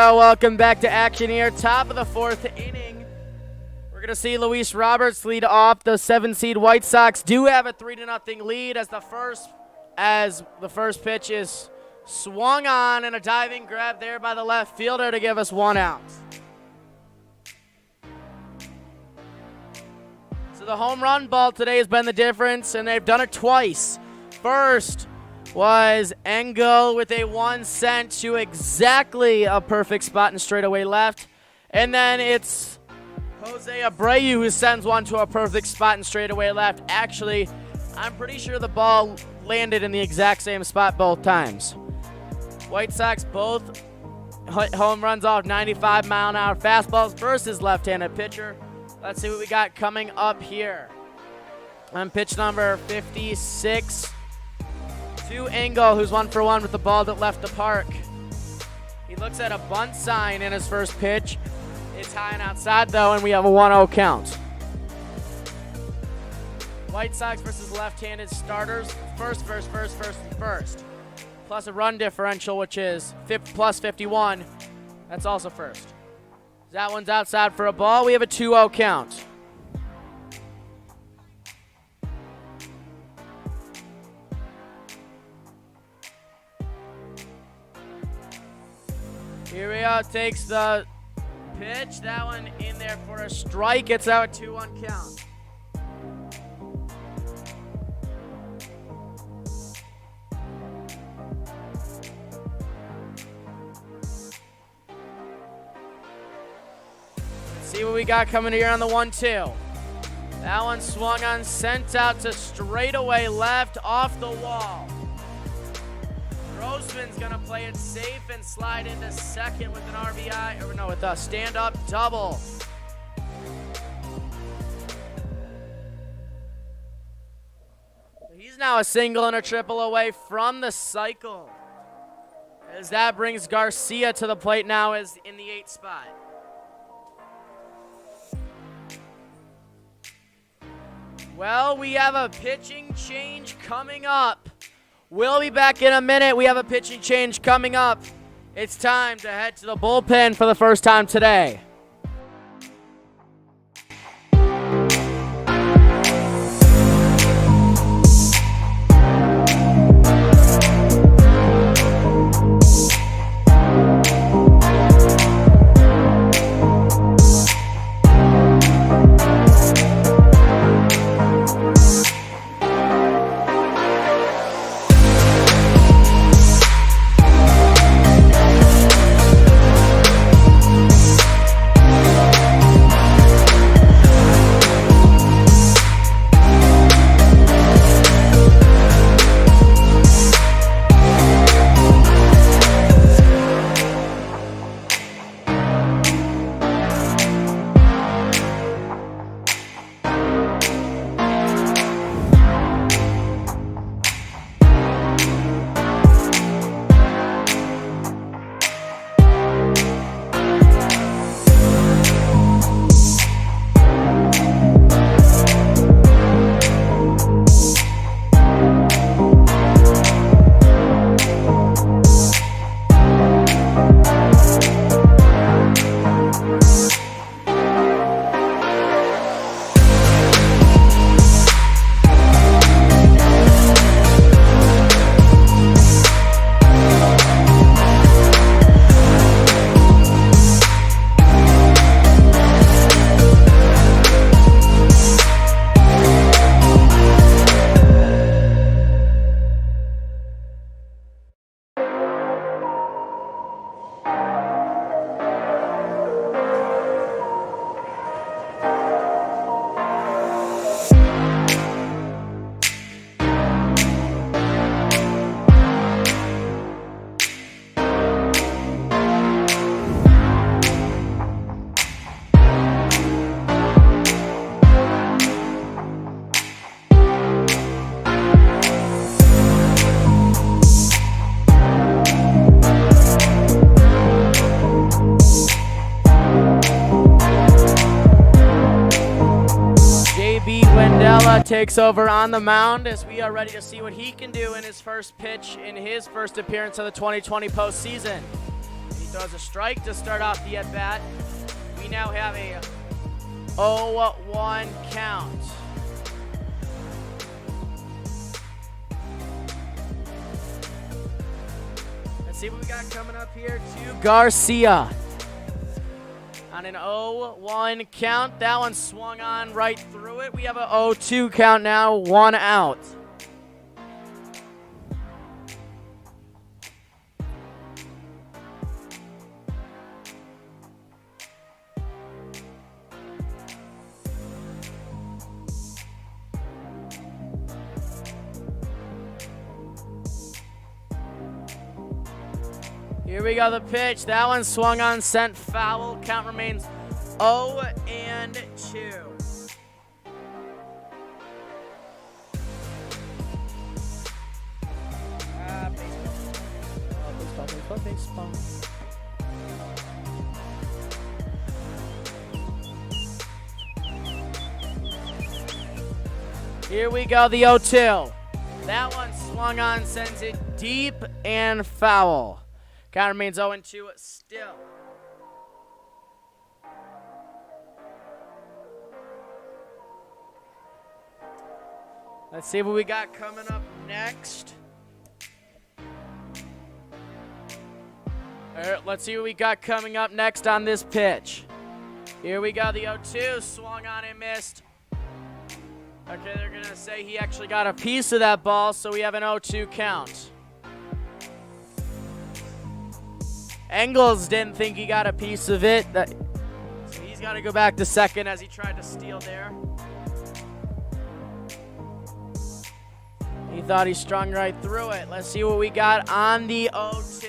go. Welcome back to action here. Top of the fourth inning. We're going to see Luis Roberts lead off. The 7-seed White Sox do have a 3-0 lead as the first pitch is swung on, and a diving grab there by the left fielder to give us 1 out. So the home run ball today has been the difference, and they've done it twice. First was Engel with a 1 sent to exactly a perfect spot and straightaway left. And then it's Jose Abreu who sends one to a perfect spot and straightaway left. Actually, I'm pretty sure the ball landed in the exact same spot both times. White Sox both home runs off 95-mile-an-hour fastballs versus left-handed pitcher. Let's see what we got coming up here. On pitch number 56. To Engel, who's 1 for 1 with the ball that left the park. He looks at a bunt sign in his first pitch. It's high and outside, though, and we have a 1-0 count. White Sox versus left-handed starters. First. Plus a run differential, which is plus 51. That's also first. That one's outside for a ball. We have a 2-0 count. Here we go, takes the pitch. That one in there for a strike. It's out a 2-1 count. Let's see what we got coming here on the 1-2. That one swung on, sent out to straightaway left off the wall. Grossman's going to play it safe and slide into second with an RBI, or no, with a stand-up double. He's now a single and a triple away from the cycle, as that brings Garcia to the plate now as in the 8th spot. Well, we have a pitching change coming up. We'll be back in a minute. We have a pitching change coming up. It's time to head to the bullpen for the first time today. Takes over on the mound as we are ready to see what he can do in his first pitch in his first appearance of the 2020 postseason. He throws a strike to start off the at-bat. We now have a 0-1 count. Let's see what we got coming up here to Garcia. On an 0-1 count, that one swung on right through it. We have a 0-2 count now, 1 out. Here we go, the pitch. That one swung on, sent foul. Count remains 0-2. Baseball. Here we go, the 0-2. That one swung on, sends it deep and foul. Count remains 0-2 still. Let's see what we got coming up next. All right, let's see what we got coming up next on this pitch. Here we go, the 0-2, swung on and missed. Okay, they're going to say he actually got a piece of that ball, so we have an 0-2 count. Engels didn't think he got a piece of it. So he's got to go back to second as he tried to steal there. He thought he strung right through it. Let's see what we got on the 0-2.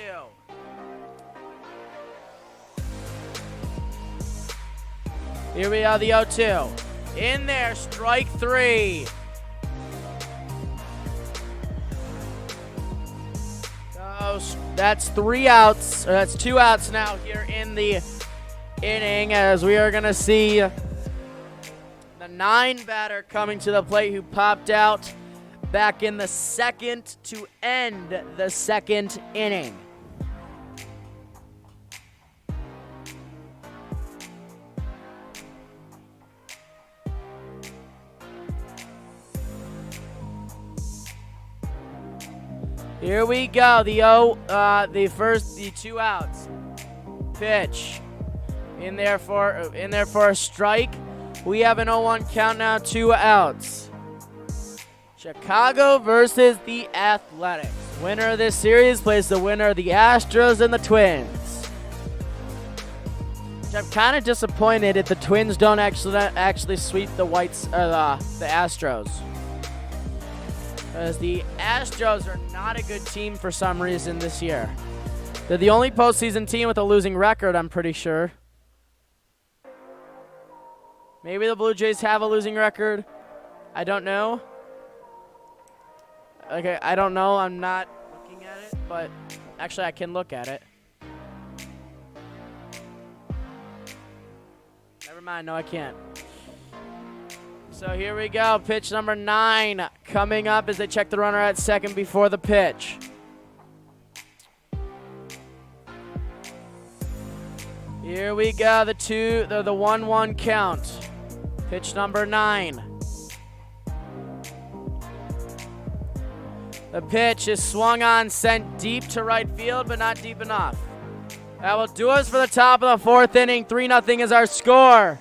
Here we are, the 0-2. In there, strike 3. That's 3 outs, or that's 2 outs now here in the inning, as we are going to see the 9 batter coming to the plate who popped out back in the second to end the second inning. Here we go. The 2 outs. Pitch in there for a strike. We have an 0-1 count now. 2 outs. Chicago versus the Athletics. Winner of this series plays the winner of the Astros and the Twins. Which I'm kind of disappointed if the Twins don't actually sweep the the Astros. Because the Astros are not a good team for some reason this year. They're the only postseason team with a losing record, I'm pretty sure. Maybe the Blue Jays have a losing record. I don't know. Okay, I don't know. I'm not looking at it, but actually I can look at it. Never mind. No, I can't. So here we go. Pitch number 9 coming up as they check the runner at second before the pitch. Here we go. The 1-1 count. Pitch number 9. The pitch is swung on, sent deep to right field, but not deep enough. That will do us for the top of the 4th inning. 3-0 is our score.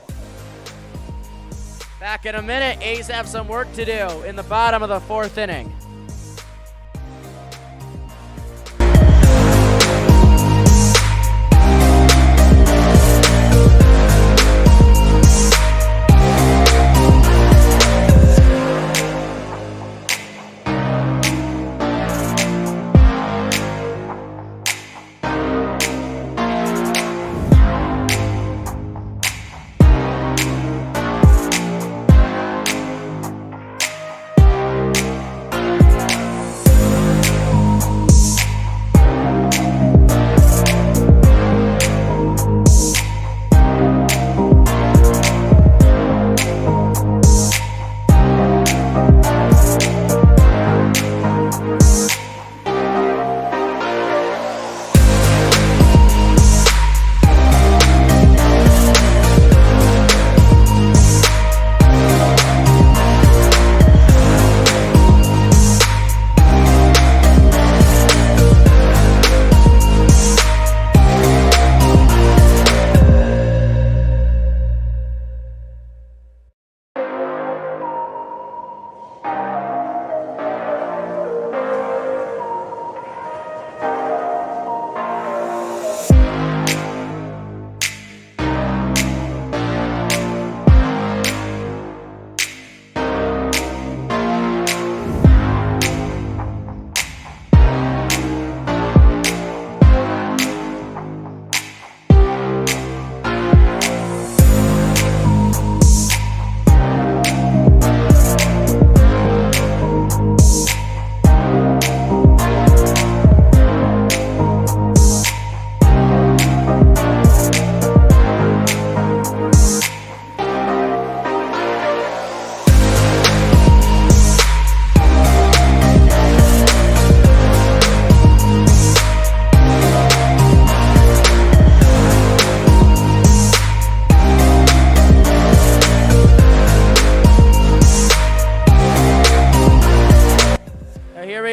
Back in a minute. A's have some work to do in the bottom of the 4th inning.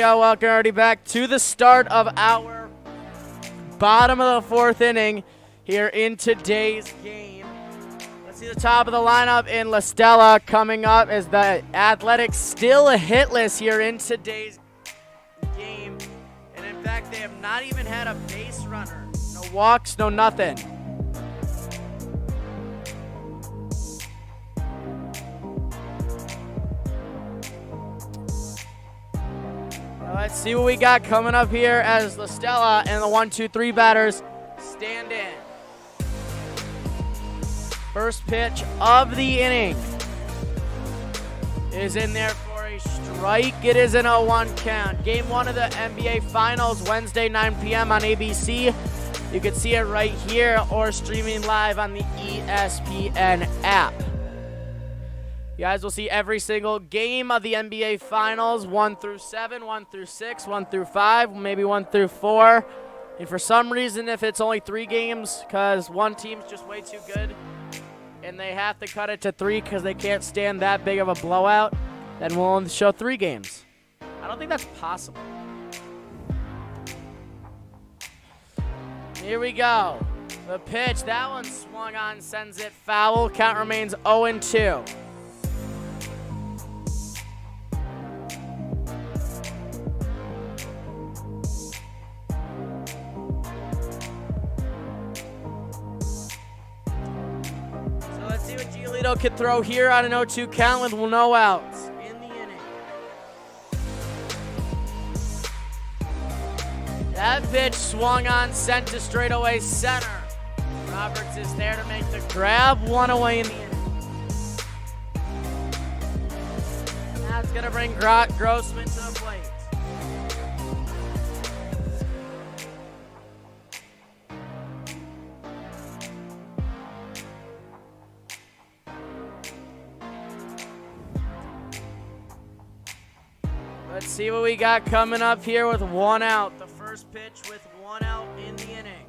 go. Welcome already back to the start of our bottom of the fourth inning here in today's game. Let's see the top of the lineup in La Stella coming up as the Athletics still hitless here in today's game. And in fact, they have not even had a base runner. No walks, no nothing. Let's see what we got coming up here as La Stella and the 1-2-3 batters stand in. First pitch of the inning is in there for a strike. It is an 0-1 count. Game 1 of the NBA Finals, Wednesday, 9 p.m. on ABC. You can see it right here or streaming live on the ESPN app. You guys will see every single game of the NBA Finals, 1 through 7, 1 through 6, 1 through 5, maybe 1 through 4. And for some reason, if it's only 3 games, because one team's just way too good, and they have to cut it to 3 because they can't stand that big of a blowout, then we'll only show 3 games. I don't think that's possible. Here we go. The pitch, that one swung on, sends it foul. Count remains 0-2. Could throw here on an 0-2 count with no outs in the inning. That pitch swung on, sent to straightaway center. Roberts is there to make the grab, 1 away in the inning. Now it's going to bring Grossman to the plate. Let's see what we got coming up here with 1 out. The first pitch with 1 out in the inning.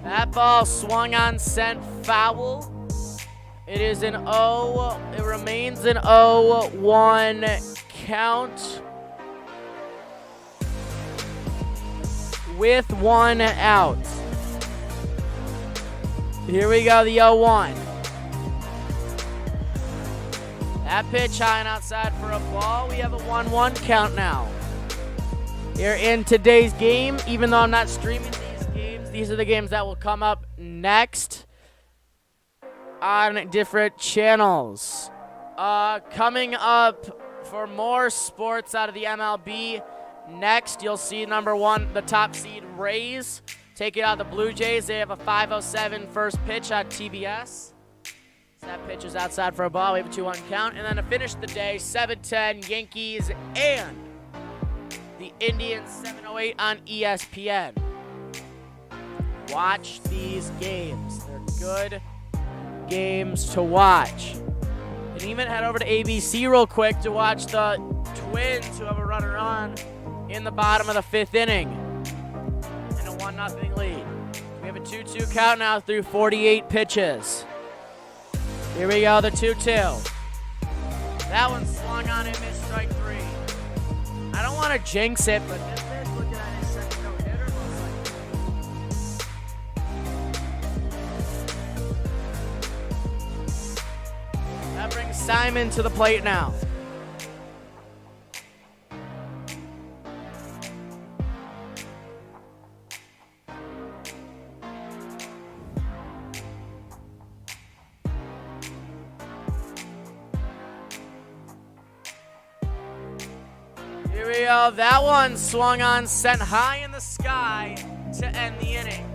That ball swung on, sent foul. It is an it remains an 0-1 count with 1 out. Here we go, the 0-1. That pitch high and outside for a ball. We have a 1-1 count now. Here in today's game, even though I'm not streaming these games, these are the games that will come up next on different channels. Coming up for more sports out of the MLB, next you'll see number 1, the top seed Rays. Taking out the Blue Jays. They have a 5:07 first pitch on TBS. So that pitch is outside for a ball. We have a 2-1 count. And then to finish the day, 7:10 Yankees and the Indians, 7:08 on ESPN. Watch these games. They're good games to watch. And even head over to ABC real quick to watch the Twins, who have a runner on in the bottom of the 5th inning. 1-0 lead. We have a 2-2 count now through 48 pitches. Here we go, the 2-2. That one swung on and missed strike 3. I don't want to jinx it, but this is looking at his second no-hitter most likely. That brings Simon to the plate now. Here we go. That one swung on, sent high in the sky to end the inning.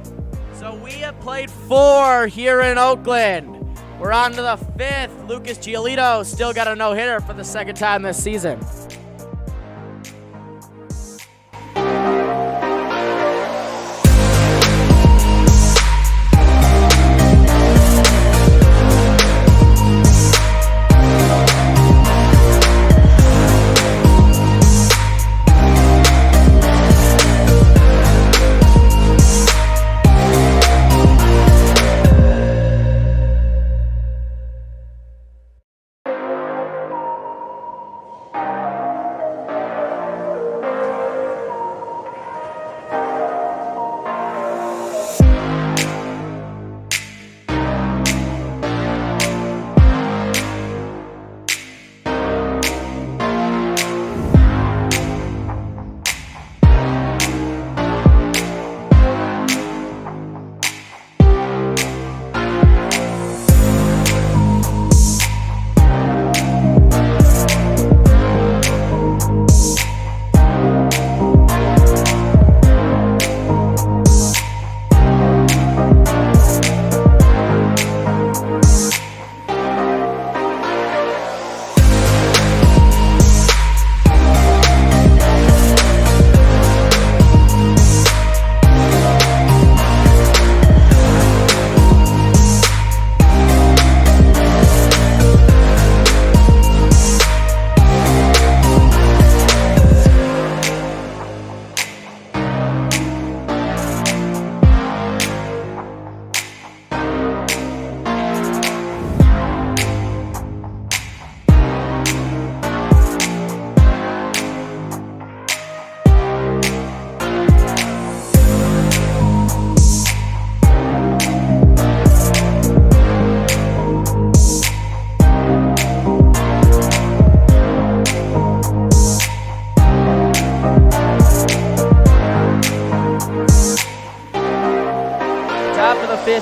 So we have played 4 here in Oakland. We're on to the 5th. Lucas Giolito still got a no-hitter for the 2nd time this season.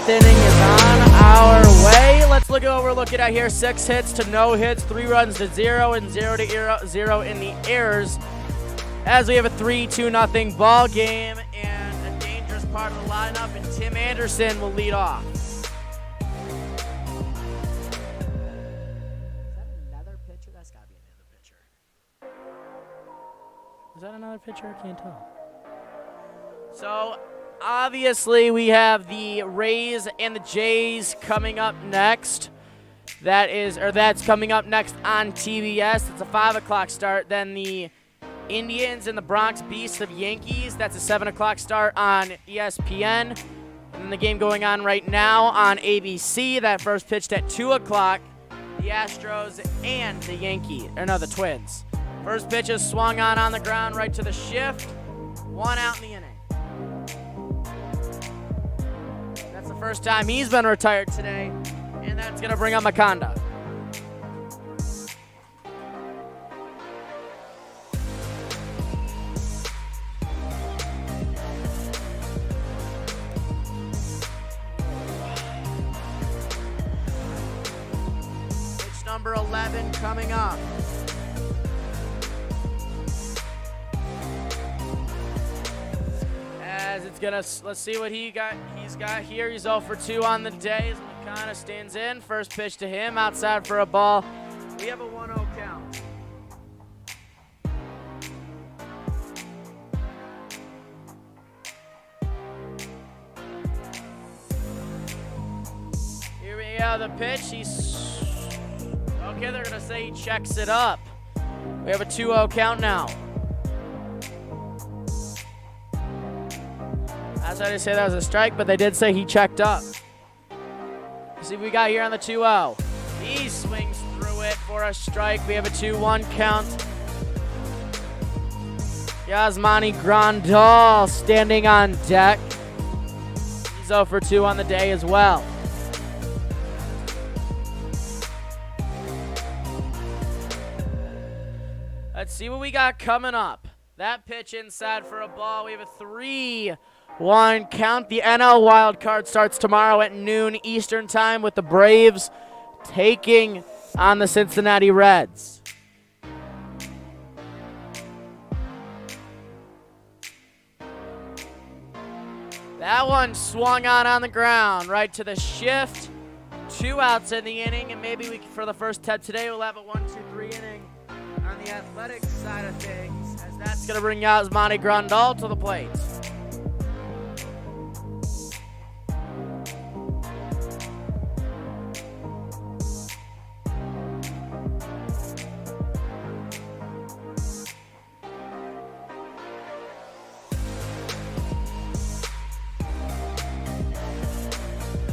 7th inning is on our way. Let's look at what we're looking at here. 6 hits to no hits, 3 runs to 0, and 0 to 0 in the errors. As we have a 3-2-0 ball game and a dangerous part of the lineup, and Tim Anderson will lead off. Is that another pitcher? That's got to be another pitcher. Is that another pitcher? I can't tell. So, obviously, we have the Rays and the Jays coming up next. That's coming up next on TBS. It's a 5 o'clock start. Then the Indians and the Bronx Beasts of Yankees. That's a 7 o'clock start on ESPN. And then the game going on right now on ABC. That first pitched at 2 o'clock. The Astros and the Twins. First pitch is swung on the ground right to the shift. 1 out in the inning. That's the first time he's been retired today, and that's going to bring up Makonda. Pitch number 11 coming up. Let's see what he's got here. He's 0 for 2 on the day. Makonda stands in. First pitch to him, outside for a ball. We have a 1-0 count. Here we have the pitch. They're gonna say he checks it up. We have a 2-0 count now. That's why they say that was a strike, but they did say he checked up. Let's see what we got here on the 2-0. He swings through it for a strike. We have a 2-1 count. Yasmani Grandal standing on deck. He's 0 for 2 on the day as well. Let's see what we got coming up. That pitch inside for a ball. We have a 3-1 count. The NL wild card starts tomorrow at noon Eastern time with the Braves taking on the Cincinnati Reds. That one swung on the ground right to the shift. 2 outs in the inning, and maybe for the first time today we'll have a 1-2-3 inning on the athletic side of things, as that's going to bring Yasmani Grandal to the plate.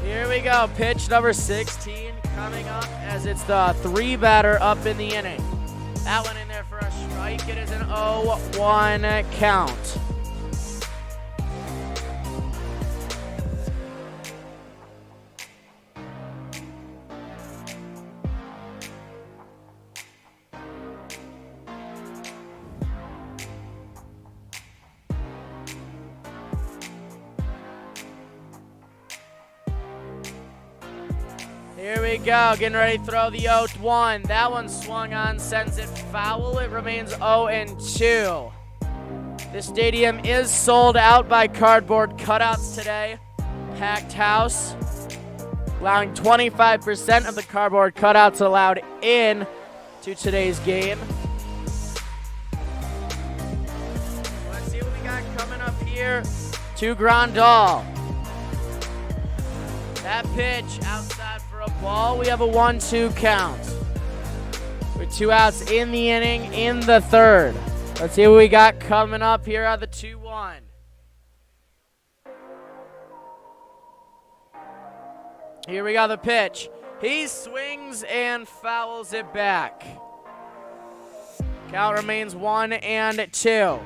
Here we go, pitch number 16 coming up as it's the 3-batter up in the inning. That one in there for a strike. It is an 0-1 count. Here we go, getting ready to throw the 0-1. That one swung on, sends it foul. It remains 0-2. This stadium is sold out by cardboard cutouts today. Packed house, allowing 25% of the cardboard cutouts allowed in to today's game. Let's see what we got coming up here to Grandal. That pitch outside for a ball. We have a 1-2 count. With 2 outs in the inning in the 3rd. Let's see what we got coming up here on the 2-1. Here we got the pitch. He swings and fouls it back. Count remains 1-2.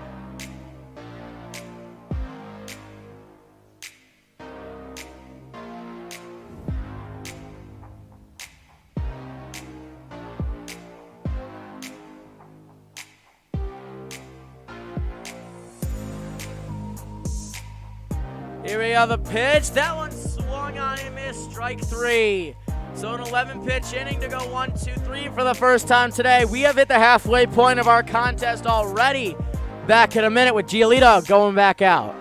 Here we have the pitch. That one swung swung on and missed, strike 3. So an 11-pitch inning to go 1, 2, 3 for the first time today. We have hit the halfway point of our contest already. Back in a minute with Giolito going back out.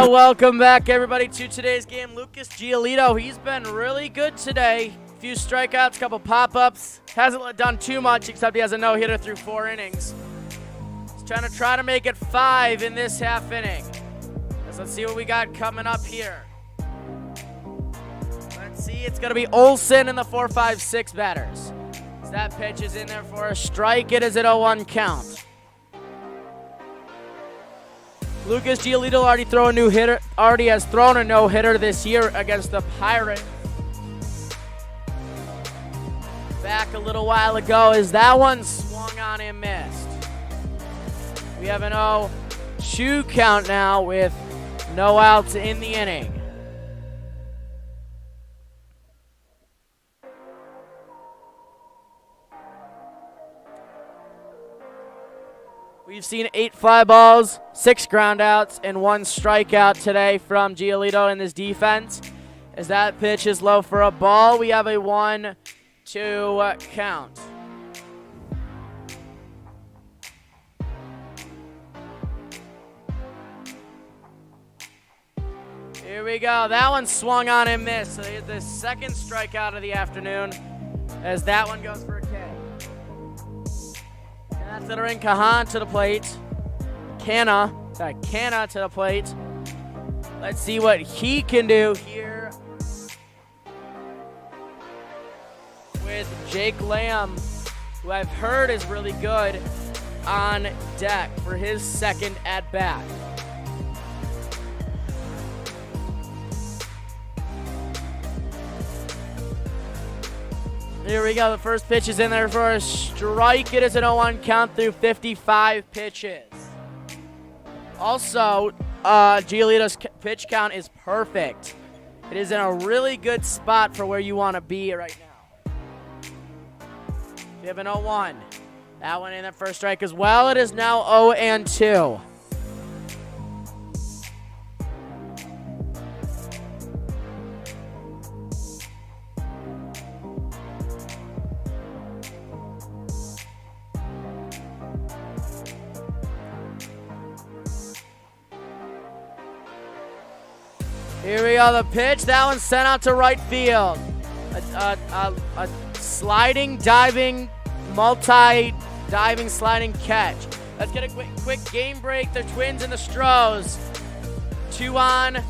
Welcome back, everybody, to today's game. Lucas Giolito, he's been really good today. A few strikeouts, couple pop-ups. Hasn't done too much, except he has a no-hitter through 4 innings. He's trying to make it 5 in this half inning. Let's see what we got coming up here. Let's see, it's going to be Olsen in the 4, 5, 6 batters. As that pitch is in there for a strike. It is an 0-1 count. Lucas Giolito already has thrown a no-hitter this year against the Pirates. Back a little while ago as that one swung on and missed. We have an 0-2 count now with no outs in the inning. We've seen 8 fly balls, 6 ground outs, and 1 strikeout today from Giolito in this defense. As that pitch is low for a ball, we have a 1-2 count. Here we go. That one swung on and missed. So here's the second strikeout of the afternoon as that one goes for a K. Considering Kahan to the plate. Canna to the plate. Let's see what he can do here with Jake Lamb, who I've heard is really good on deck for his second at-bat. Here we go. The first pitch is in there for a strike. It is an 0-1 count through 55 pitches. Also, Giolito's pitch count is perfect. It is in a really good spot for where you want to be right now. We have an 0-1. That one in the first strike as well. It is now 0-2. Here we go, the pitch. That one's sent out to right field. A sliding, diving, multi-diving, sliding catch. Let's get a quick game break. The Twins and the Stros. 2 on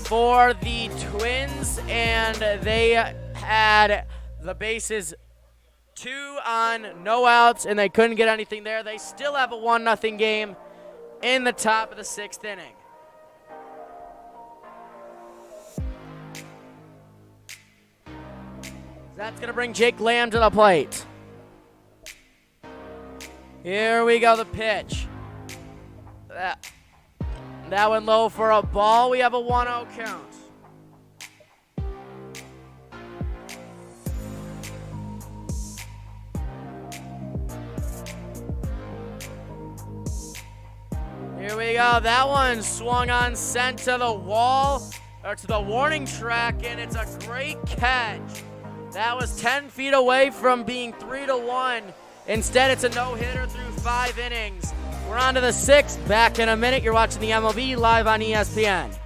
for the Twins, and they had the bases 2 on, no outs, and they couldn't get anything there. They still have a 1-0 game in the top of the 6th inning. That's going to bring Jake Lamb to the plate. Here we go, the pitch. That one low for a ball. We have a 1-0 count. Here we go. That one swung on, sent to the wall, or to the warning track, and it's a great catch. That was 10 feet away from being 3-1. Instead, it's a no-hitter through 5 innings. We're on to the 6th. Back in a minute. You're watching the MLB live on ESPN.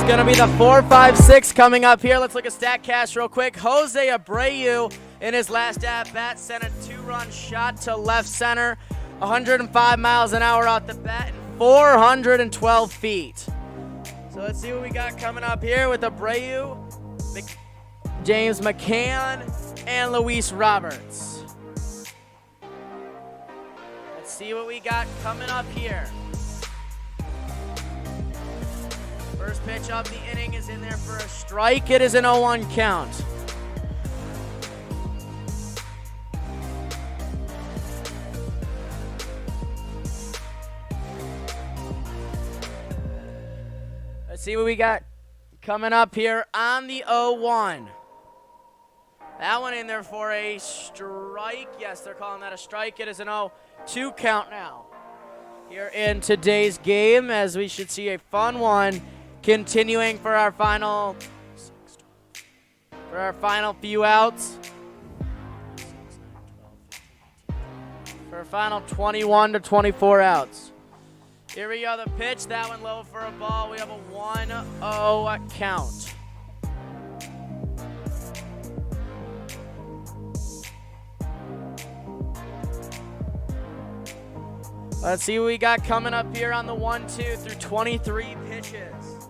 Going to be the 4-5-6 coming up here. Let's look at StatCast real quick. Jose Abreu in his last at-bat sent a 2-run shot to left center, 105 miles an hour out the bat, and 412 feet. So let's see what we got coming up here with Abreu, James McCann, and Luis Roberts. Let's see what we got coming up here. First pitch of the inning is in there for a strike. It is an 0-1 count. Let's see what we got coming up here on the 0-1. That one in there for a strike. Yes, they're calling that a strike. It is an 0-2 count now here in today's game, as we should see a fun one continuing for our final few outs. For our final 21 to 24 outs. Here we go, the pitch. That one low for a ball. We have a 1-0 count. Let's see what we got coming up here on the 1-2 through 23 pitches.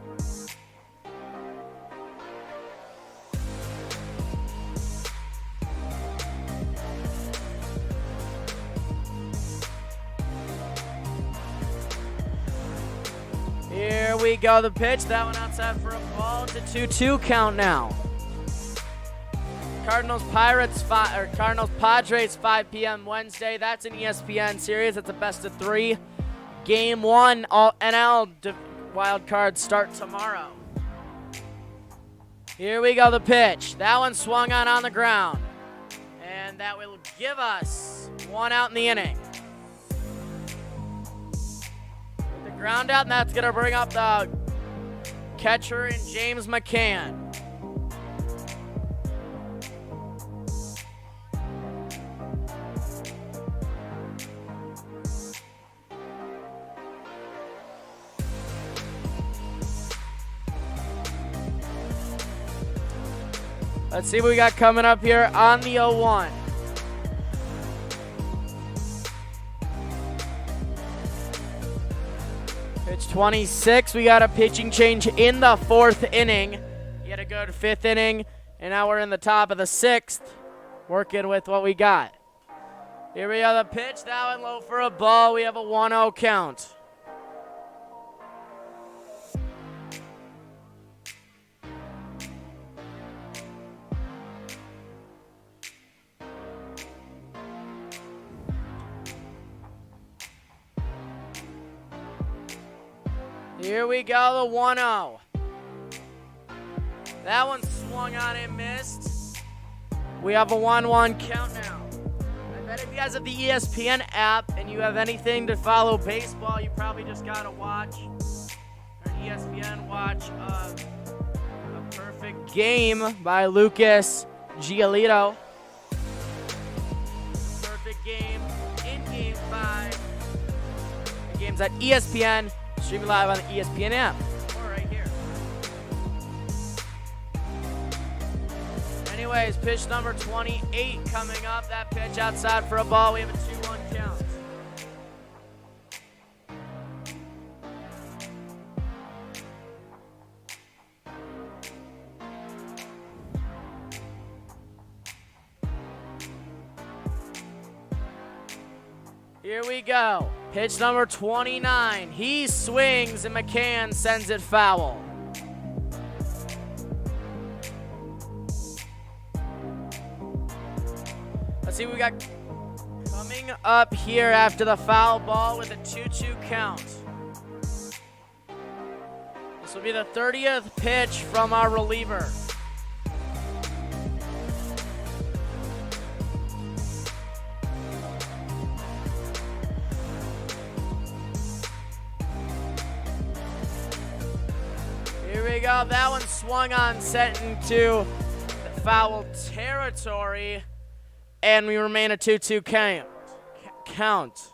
Here we go, the pitch. That one outside for a ball. It's a 2-2 count now. Cardinals Padres 5 p.m. Wednesday. That's an ESPN series. That's a best of 3. Game 1, all NL wild cards start tomorrow. Here we go, the pitch. That one swung on the ground. And that will give us 1 out in the inning. With the ground out, and that's going to bring up the catcher in James McCann. Let's see what we got coming up here on the 0-1. Pitch 26. We got a pitching change in the 4th inning. You had a good 5th inning, and now we're in the top of the 6th, working with what we got. Here we go, the pitch. That one low for a ball. We have a 1-0 count. Here we go, the 1-0. That one swung on and missed. We have a 1-1 count now. I bet if you guys have the ESPN app and you have anything to follow baseball, you probably just got to watch, or ESPN watch, a perfect game by Lucas Giolito. Perfect game in Game 5. The game's at ESPN. Streaming live on the ESPN app, or right here. Anyways, pitch number 28 coming up. That pitch outside for a ball. We have a 2-1 count. Here we go. Pitch number 29. He swings and McCann sends it foul. Let's see what we got coming up here after the foul ball with a 2-2 count. This will be the 30th pitch from our reliever. Here we go. That one swung on, set into the foul territory, and we remain a 2-2 count.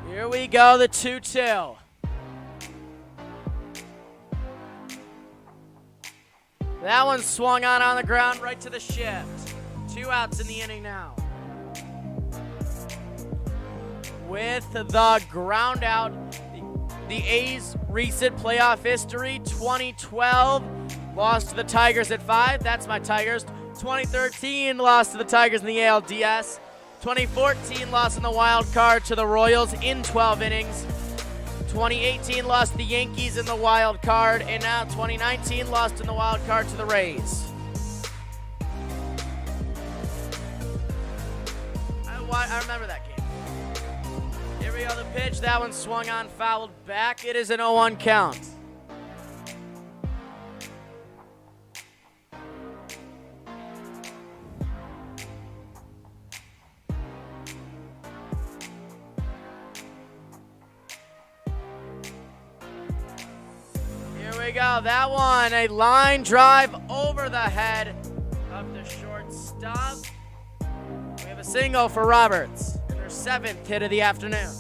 Here we go, the 2-2. That one swung on the ground right to the shift. 2 outs in the inning now. With the ground out, the A's recent playoff history, 2012, lost to the Tigers at 5. That's my Tigers. 2013, lost to the Tigers in the ALDS. 2014, lost in the wild card to the Royals in 12 innings. 2018 lost to the Yankees in the wild card, and now 2019 lost in the wild card to the Rays. I remember that game. Here we go, the pitch. That one swung on, fouled back. It is an 0-1 count. Here we go. That one, a line drive over the head of the shortstop. We have a single for Roberts. 7th hit of the afternoon.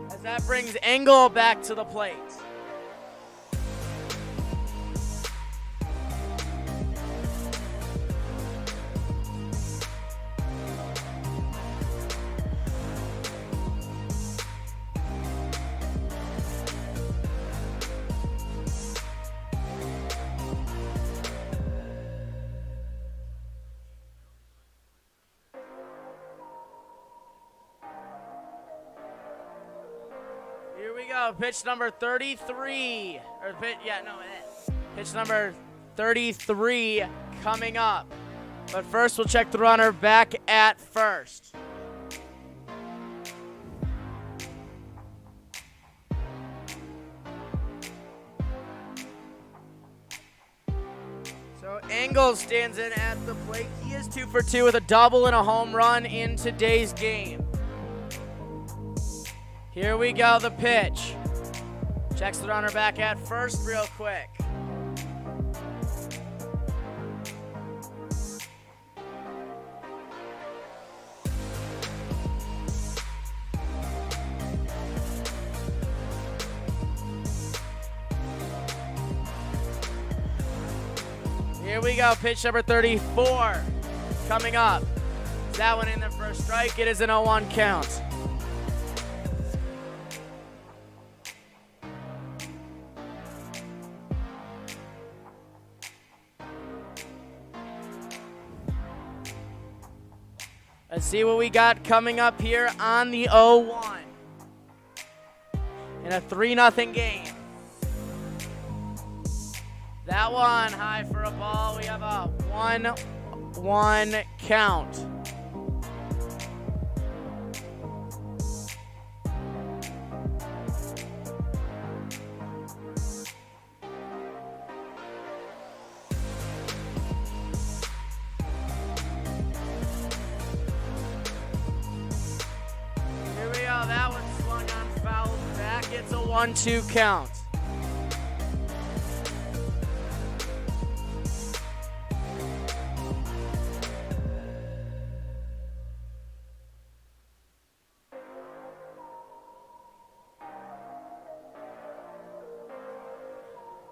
As that brings Engel back to the plate. Here we go, pitch number 33, pitch number 33 coming up. But first, we'll check the runner back at first. So Engel stands in at the plate. He is 2 for 2 with a double and a home run in today's game. Here we go, the pitch. Checks the runner back at first real quick. Here we go, pitch number 34 coming up. That one in there for a strike. It is an 0-1 count. Let's see what we got coming up here on the 0-1 in a 3-0 game. That one high for a ball. We have a 1-1 count. That one swung on, fouled back. It's a 1-2 count.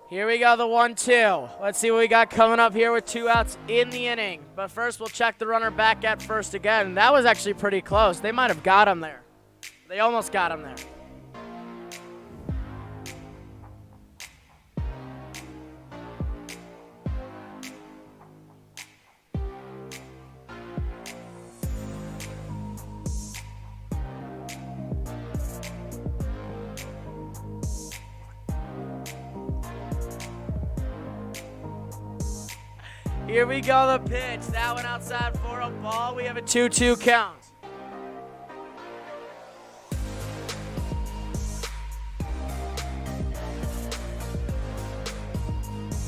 Here we go, the 1-2. Let's see what we got coming up here with 2 outs in the inning. But first, we'll check the runner back at first again. That was actually pretty close. They might have got him there. They almost got him there. Here we go, the pitch. That one outside for a ball. We have a 2-2 count.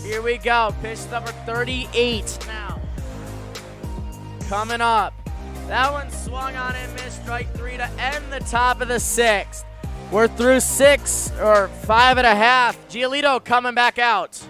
Here we go, pitch number 38 now. Coming up. That one swung on and missed, strike 3 to end the top of the 6th. We're through 6 or 5.5. Giolito coming back out.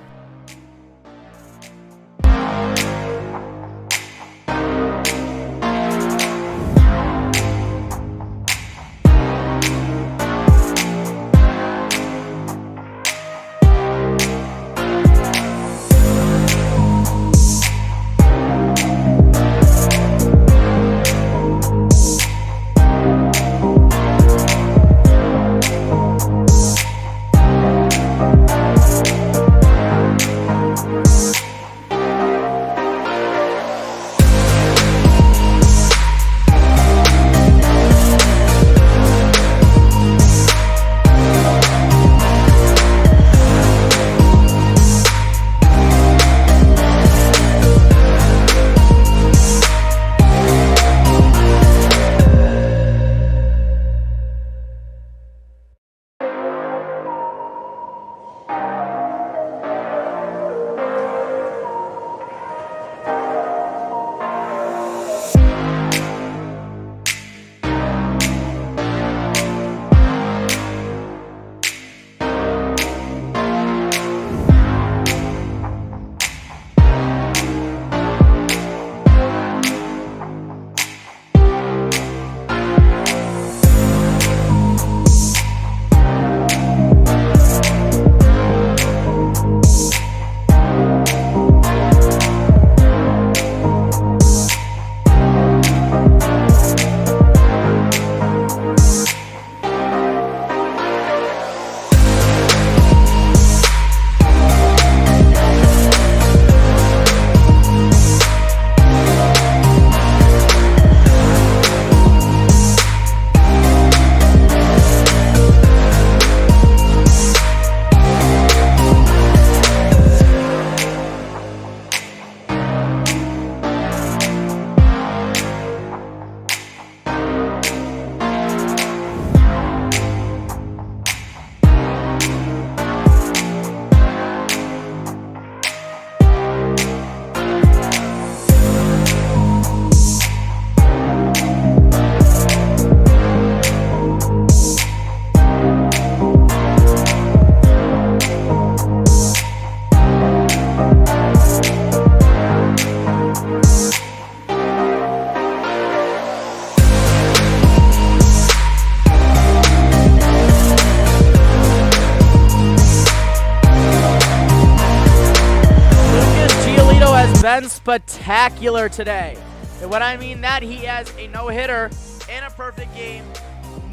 been spectacular today. And what I mean that he has a no-hitter and a perfect game.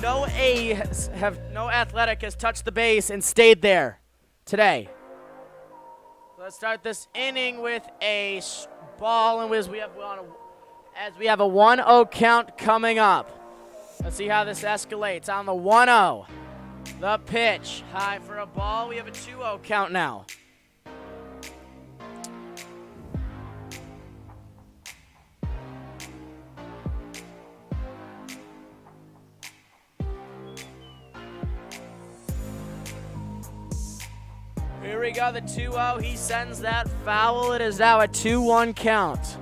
No athletic has touched the base and stayed there today. Let's start this inning with a ball and whiz. We have a 1-0 count coming up. Let's see how this escalates on the 1-0. The pitch, high for a ball. We have a 2-0 count now. Here we go, the 2-0. He sends that foul. It is now a 2-1 count.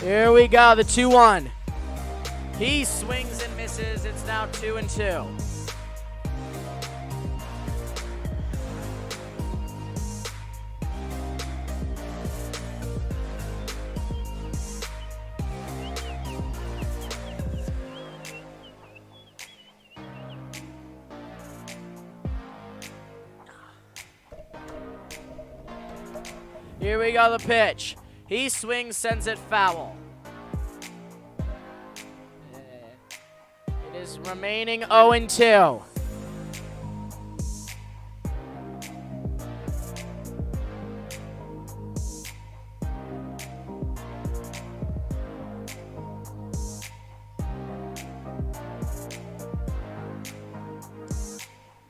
Here we go, the 2-1. He swings and misses. It's now 2-2. Here we go, the pitch. He swings, sends it foul. It is remaining 0-2.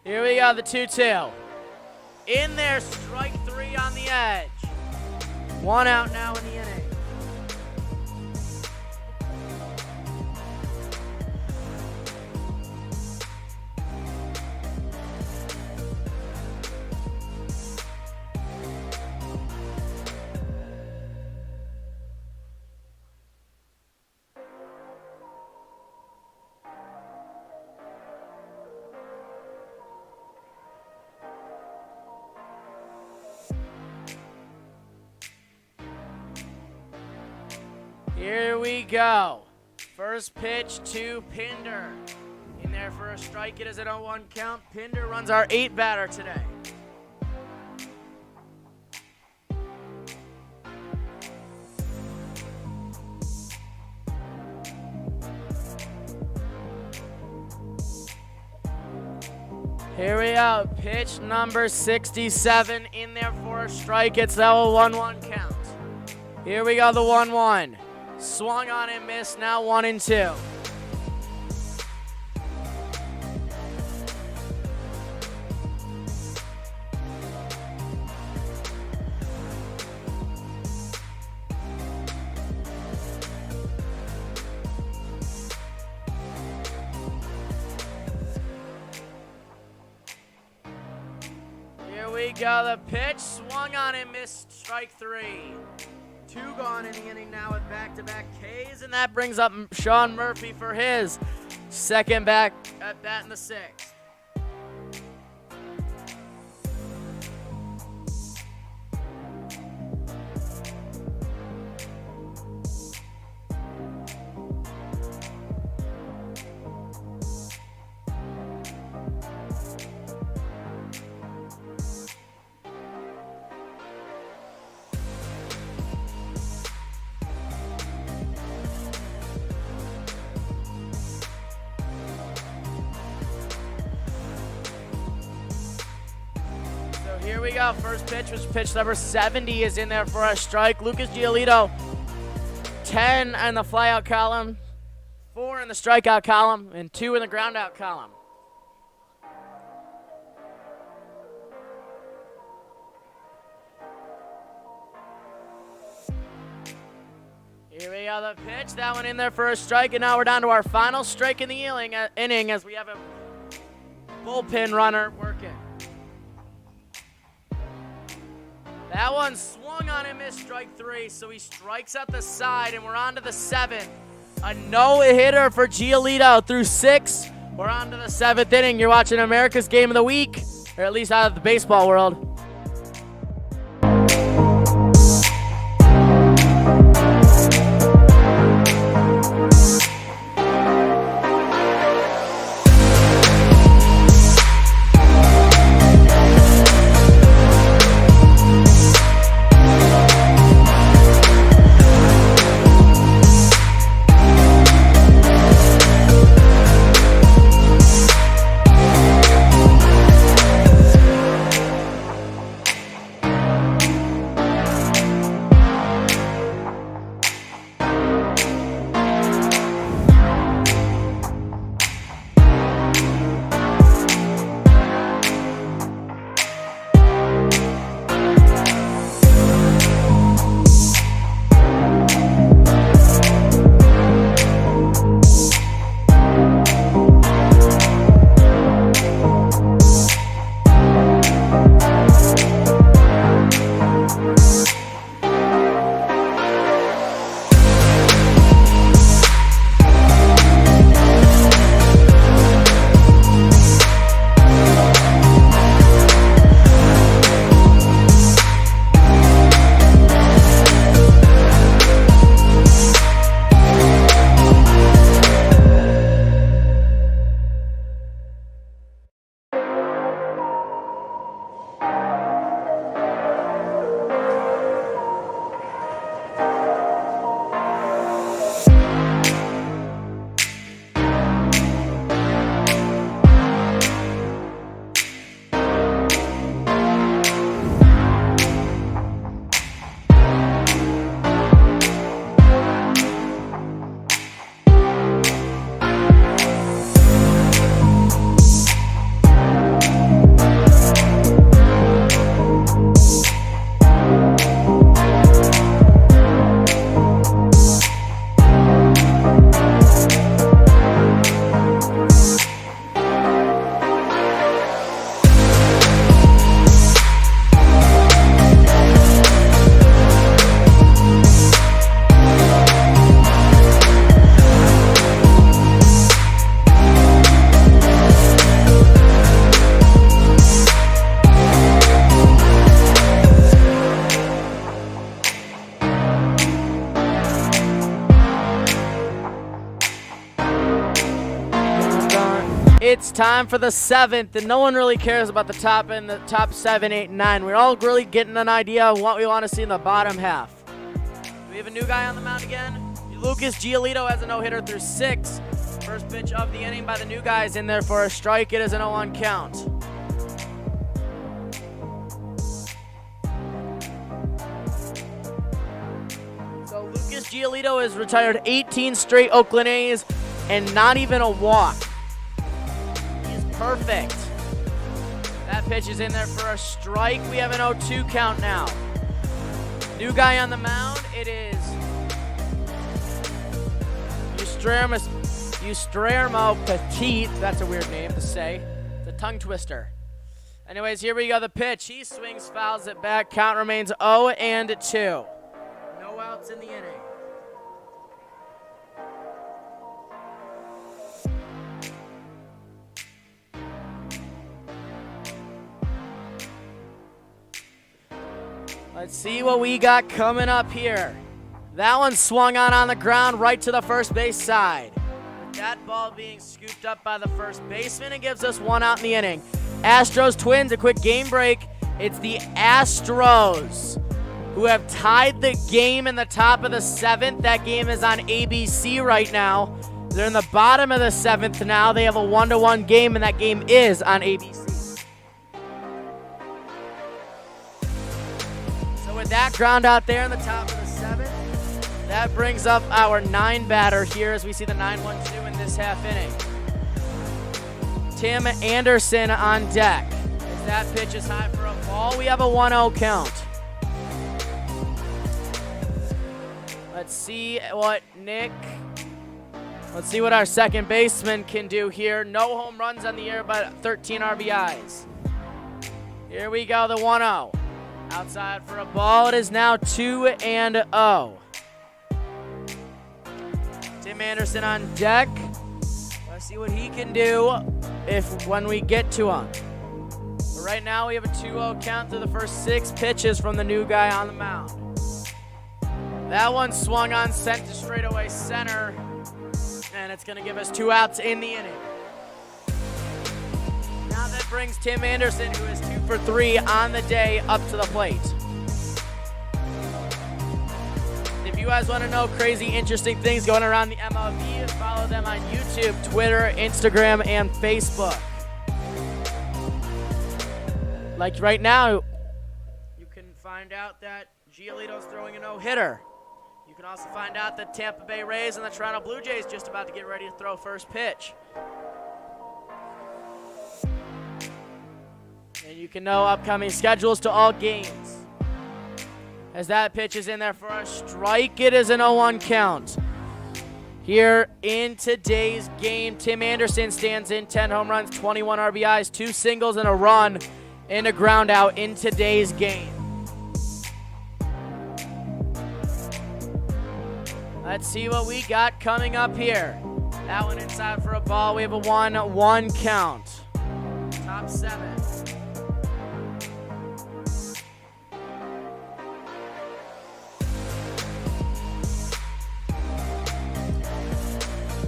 Here we go, the 2-2. In there, strike 3 on the edge. 1 out now in the inning. Here we go. First pitch to Pinder. In there for a strike. It is an 0-1 count. Pinder runs our 8th batter today. Here we go. Pitch number 67 in there for a strike. It's the 1-1 count. Here we go, the 1-1. Swung on and missed, now 1-2. Here we go, the pitch swung on and missed, strike 3. 2 gone in the inning now with back-to-back Ks, and that brings up Sean Murphy for his second back at bat in the 6th. Here we go. First pitch was pitch number 70 is in there for a strike. Lucas Giolito, 10 in the flyout column, 4 in the strikeout column, and 2 in the groundout column. Here we go, the pitch. That one in there for a strike, and now we're down to our final strike in the inning as we have a bullpen runner working. That one swung on and missed, strike 3, so he strikes at the side, and we're on to the 7th. A no-hitter for Giolito through 6. We're on to the 7th inning. You're watching America's Game of the Week, or at least out of the baseball world. It's time for the 7th, and no one really cares about the top and the top 7, 8, and 9. We're all really getting an idea of what we want to see in the bottom half. Do we have a new guy on the mound again? Lucas Giolito has a no-hitter through 6. First pitch of the inning by the new guy is in there for a strike. It is an 0-1 count. So Lucas Giolito has retired 18 straight Oakland A's and not even a walk. He's perfect. That pitch is in there for a strike. We have an 0-2 count now. New guy on the mound, it is Eustremo Petit. That's a weird name to say. It's a tongue twister. Anyways, here we go. The pitch. He swings, fouls it back. Count remains 0-2. No outs in the inning. Let's see what we got coming up here. That one swung on the ground right to the first base side. That ball being scooped up by the first baseman and gives us 1 out in the inning. Astros Twins, a quick game break. It's the Astros who have tied the game in the top of the 7th. That game is on ABC right now. They're in the bottom of the 7th now. They have a 1-1 game, and that game is on ABC. So with that ground out there in the top of the 7th, that brings up our 9 batter here as we see the 9-1-2 in this half inning. Tim Anderson on deck. As that pitch is high for a ball, we have a 1-0 count. Let's see what our second baseman can do here. No home runs on the year, but 13 RBIs. Here we go, the 1-0. Outside for a ball. It is now 2-0. Tim Anderson on deck. Let's see what he can do when we get to him. But right now we have a 2-0 count to the first 6 pitches from the new guy on the mound. That one swung on, sent to straightaway center, and it's going to give us 2 outs in the inning. Now that brings Tim Anderson, who is 2 for 3 on the day, up to the plate. If you guys want to know crazy, interesting things going around the MLB, follow them on YouTube, Twitter, Instagram, and Facebook. Like right now, you can find out that Giolito's throwing a no-hitter. You can also find out that Tampa Bay Rays and the Toronto Blue Jays just about to get ready to throw first pitch. And you can know upcoming schedules to all games. As that pitch is in there for a strike, it is an 0-1 count. Here in today's game, Tim Anderson stands in 10 home runs, 21 RBIs, 2 singles, and a run, and a ground out in today's game. Let's see what we got coming up here. That one inside for a ball. We have a 1-1 count. Top 7.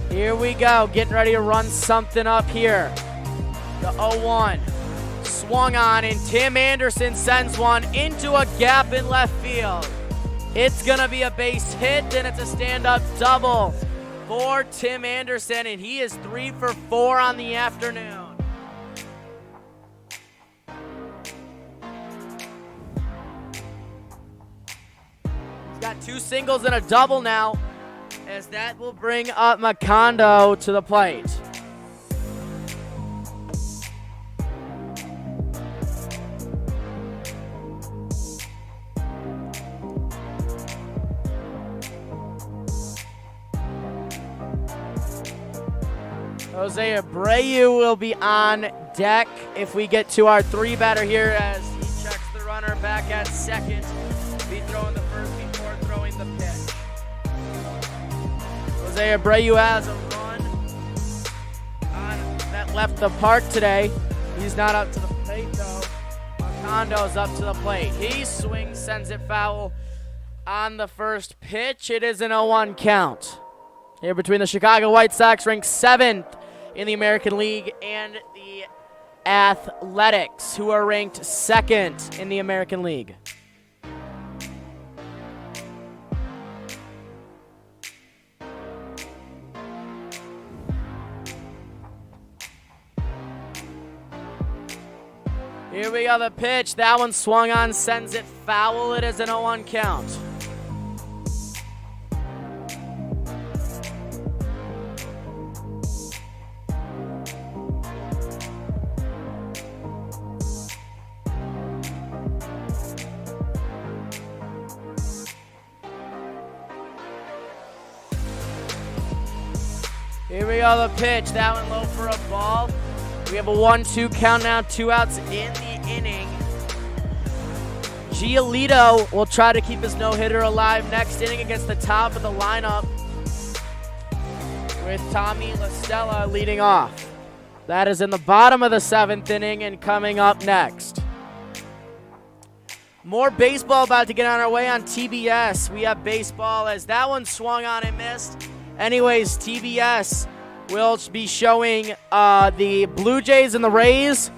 Here we go, getting ready to run something up here. The 0-1 swung on, and Tim Anderson sends one into a gap in left field. It's going to be a base hit, and it's a stand-up double for Tim Anderson, and he is 3 for 4 on the afternoon. He's got 2 singles and a double now, as that will bring up Macondo to the plate. Jose Abreu will be on deck if we get to our 3 batter here, as he checks the runner back at second. Be throwing the first before throwing the pitch. Jose Abreu has a run that left the park today. He's not up to the plate though. Macondo's up to the plate. He swings, sends it foul on the first pitch. It is an 0-1 count. Here between the Chicago White Sox, ranked 7th in the American League, and the Athletics, who are ranked second in the American League. Here we go, the pitch. That one swung on, sends it foul. It is an 0-1 count. Here we go, the pitch. That one low for a ball. We have a 1-2 count now, 2 outs in the inning. Giolito will try to keep his no-hitter alive next inning against the top of the lineup with Tommy La Stella leading off. That is in the bottom of the 7th inning and coming up next. More baseball about to get on our way on TBS. We have baseball as that one swung on and missed. Anyways, TBS will be showing the Blue Jays and the Rays.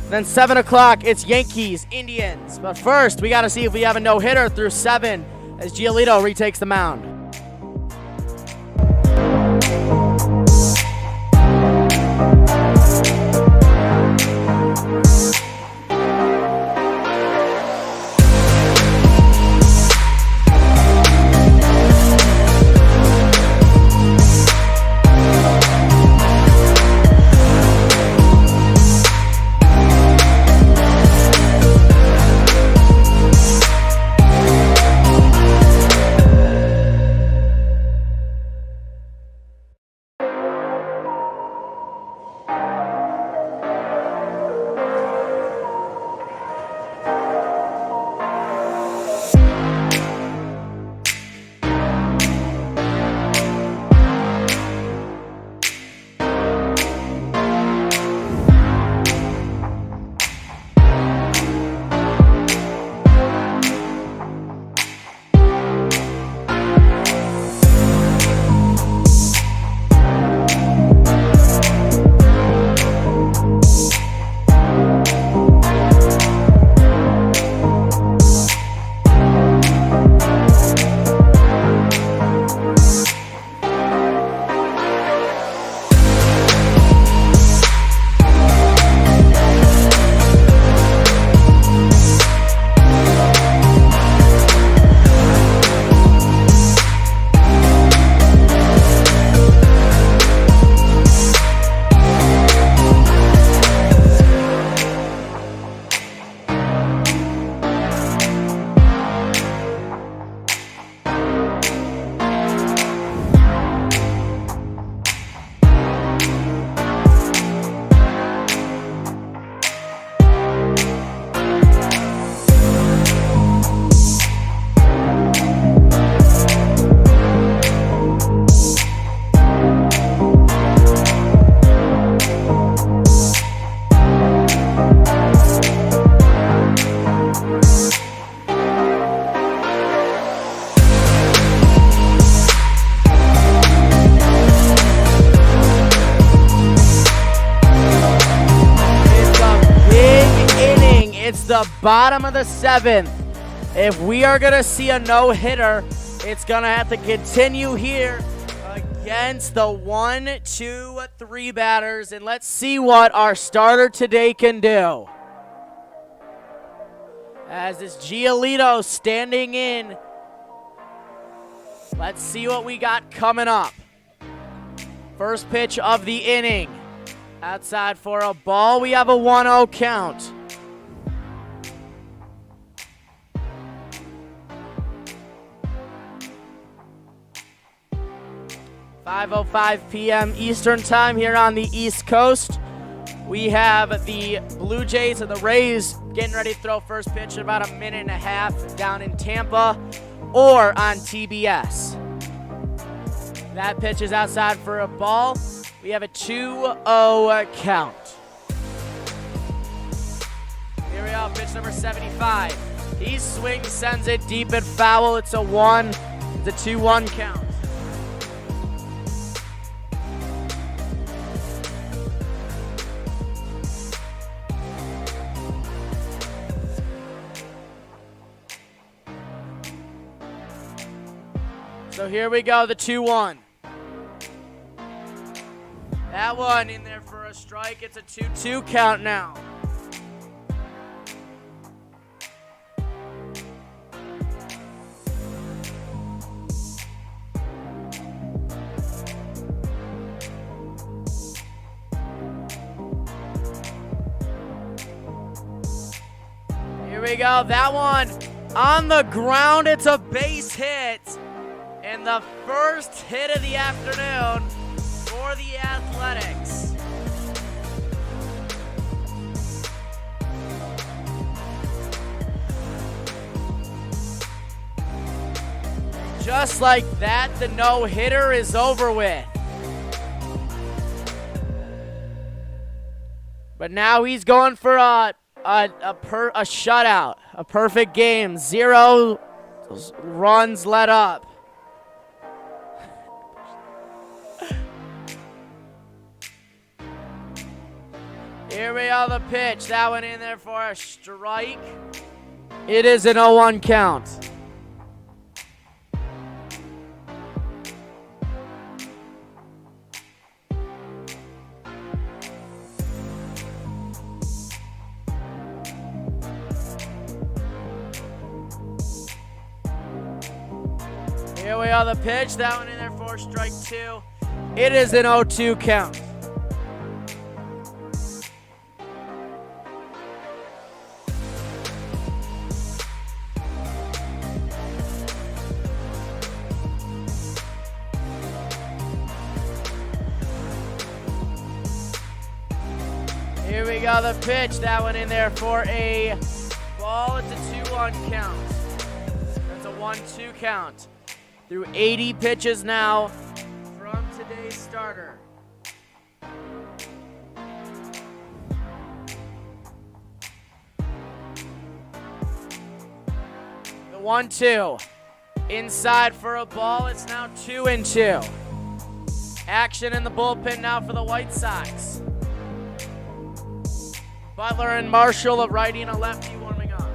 Then 7 o'clock, it's Yankees, Indians. But first, we got to see if we have a no-hitter through 7 as Giolito retakes the mound. The bottom of the 7th. If we are going to see a no-hitter, it's going to have to continue here against the 1, 2, 3 batters. And let's see what our starter today can do. As this Giolito standing in. Let's see what we got coming up. First pitch of the inning. Outside for a ball. We have a 1-0 count. 5:05 p.m. Eastern Time here on the East Coast. We have the Blue Jays and the Rays getting ready to throw first pitch in about a minute and a half down in Tampa or on TBS. That pitch is outside for a ball. We have a 2-0 count. Here we go, pitch number 75. He swings, sends it deep and foul. It's a 2-1 count. So here we go, the 2-1. That one in there for a strike. It's a 2-2 count now. Here we go, that one on the ground. It's a base hit. And the first hit of the afternoon for the Athletics. Just like that, the no-hitter is over with. But now he's going for a shutout, a perfect game. 0 runs let up. Here we are, the pitch. That one in there for a strike. It is an 0-1 count. Here we are, the pitch. That one in there for strike 2. It is an 0-2 count. Here we go, the pitch. That one in there for a ball. It's a 2-1 count. That's a 1-2 count. Through 80 pitches now from today's starter. The 1-2. Inside for a ball. It's now 2-2. Action in the bullpen now for the White Sox. Butler and Marshall, a righty and a lefty, warming up.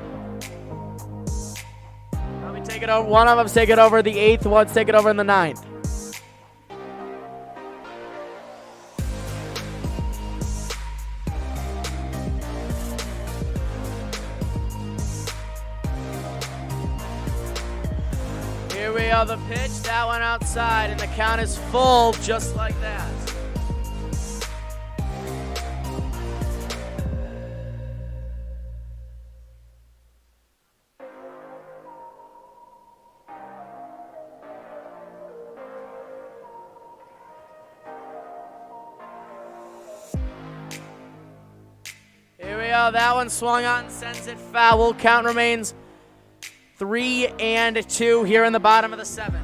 Probably take it over. One of them's take it over the 8th, one's take it over in the 9th. Here we are, the pitch. That one outside, and the count is full just like that. Here we go. That one swung on, sends it foul. Count remains 3-2 here in the bottom of the 7th.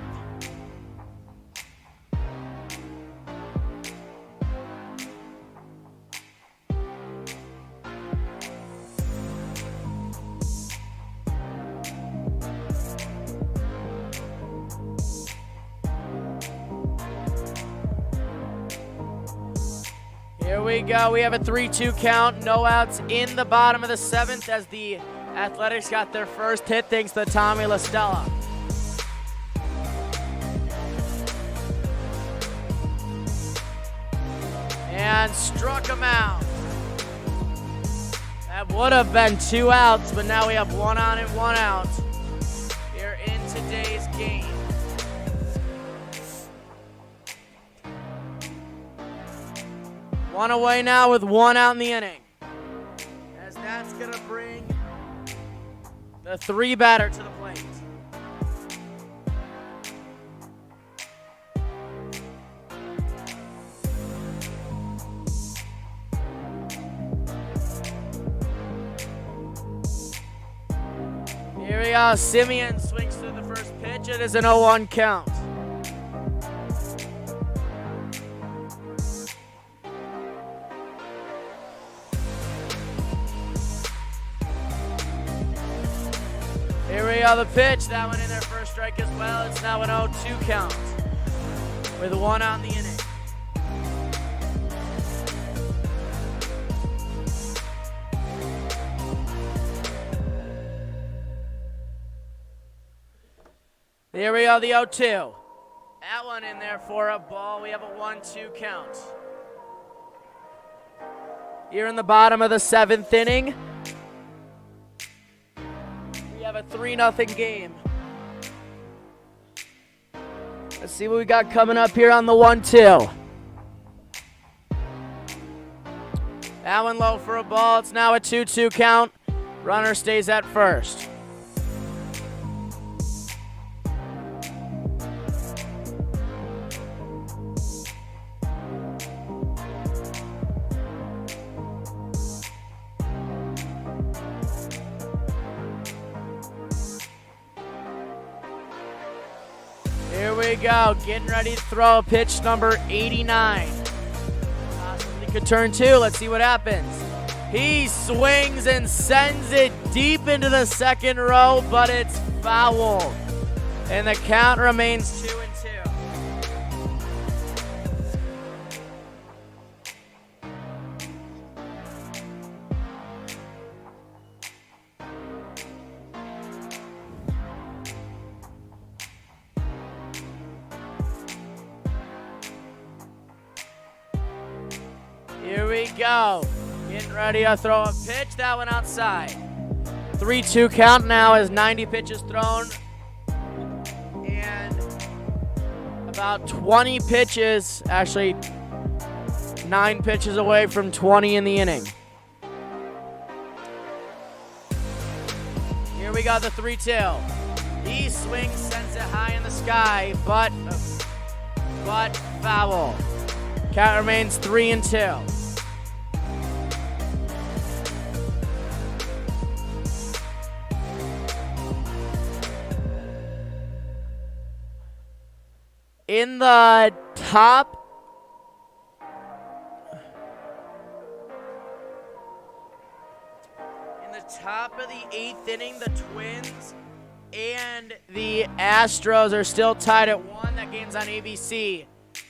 Here we go. We have a 3-2 count. No outs in the bottom of the 7th as the Athletics got their first hit thanks to Tommy LaStella. And struck him out. That would have been 2 outs, but now we have 1 on and 1 out here in today's game. One away now with 1 out in the inning. As that's going to bring the 3 batter to the plate. Here we go. Simeon swings through the first pitch. It is an 0-1 count. Here we go, the pitch. That one in there for a strike as well. It's now an 0-2 count with 1 out in the inning. Here we go, the 0-2. That one in there for a ball. We have a 1-2 count. Here in the bottom of the 7th inning, we have a 3-0 game. Let's see what we got coming up here on the 1-2. That one low for a ball. It's now a 2-2 count. Runner stays at first. Here we go, getting ready to throw pitch number 89. Possibly could turn 2, let's see what happens. He swings and sends it deep into the second row, but it's foul. And the count remains 2-2. Here we go. Getting ready to throw a pitch. That one outside. 3-2 count now as 90 pitches thrown. And about 20 pitches, actually 9 pitches away from 20 in the inning. Here we got the 3-2. He swings, sends it high in the sky, but foul. Count remains 3-2. In the top of the 8th inning, the Twins and the Astros are still tied at 1. That game's on ABC.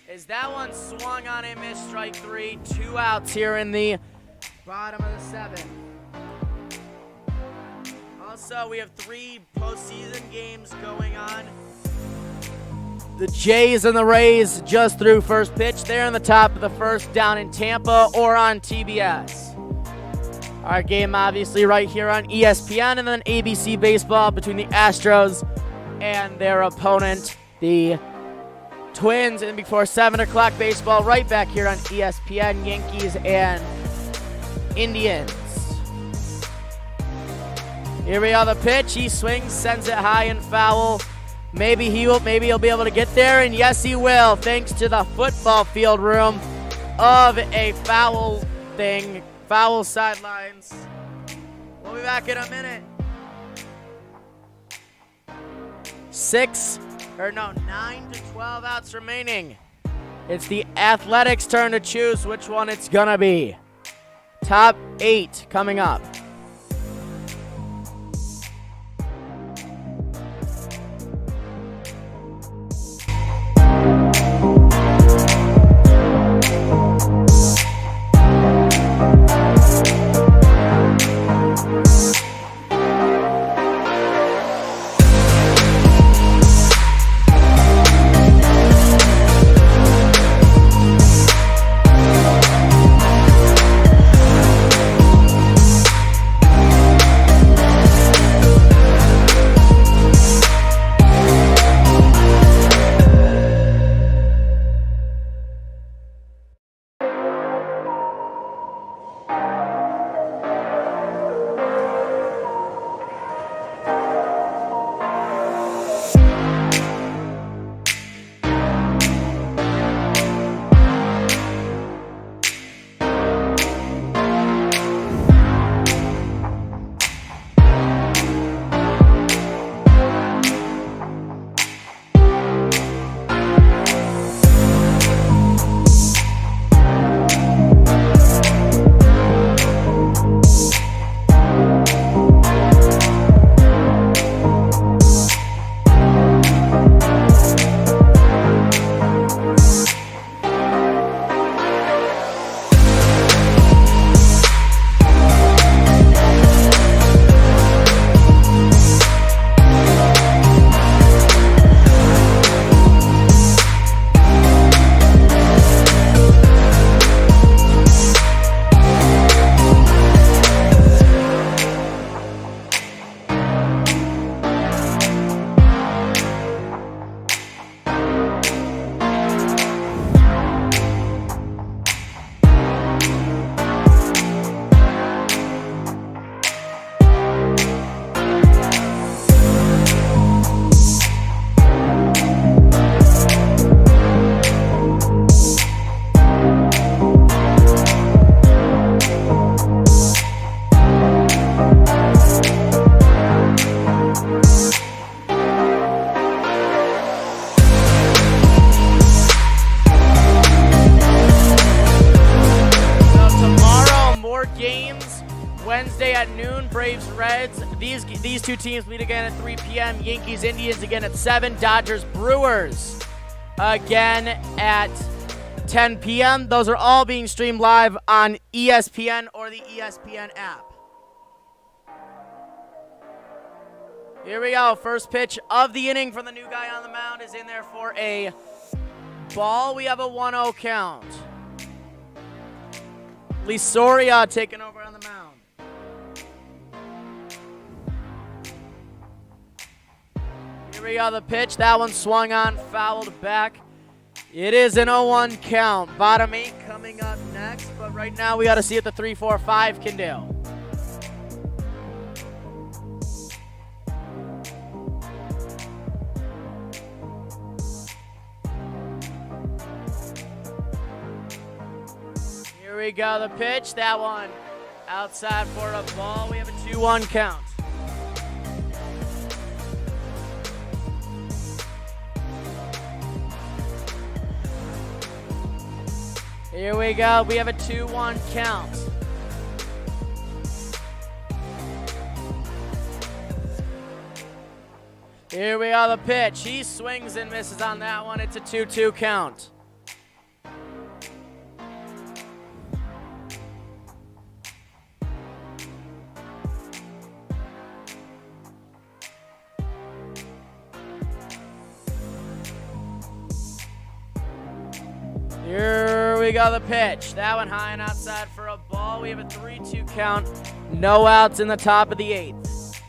As that one swung on and missed, strike 3. 2 outs here in the bottom of the 7th. Also, we have 3 postseason games going on. The Jays and the Rays just threw first pitch. They're on the top of the 1st down in Tampa or on TBS. Our game obviously right here on ESPN, and then ABC Baseball between the Astros and their opponent, the Twins. And before 7 o'clock baseball right back here on ESPN, Yankees and Indians. Here we are, the pitch. He swings, sends it high and foul. Maybe he'll be able to get there, and yes, he will, thanks to the football field room of a foul sidelines. We'll be back in a minute. 9 to 12 outs remaining. It's the Athletics' turn to choose which one it's gonna be. Top 8 coming up. Braves, Reds. These two teams meet again at 3 p.m. Yankees, Indians again at 7. Dodgers, Brewers again at 10 p.m. Those are all being streamed live on ESPN or the ESPN app. Here we go. First pitch of the inning from the new guy on the mound is in there for a ball. We have a 1-0 count. Lisoria taking over on the mound. Here we go. The pitch. That one swung on, fouled back. It is an 0-1 count. Bottom 8 coming up next, but right now we got to see what the 3-4-5 can do. Here we go, the pitch. That one outside for a ball. We have a 2-1 count. Here we go. We have a 2-1 count. Here we go, the pitch. He swings and misses on that one. It's a 2-2 count. Here we go, the pitch. That one high and outside for a ball. We have a 3-2 count. No outs in the top of the 8th.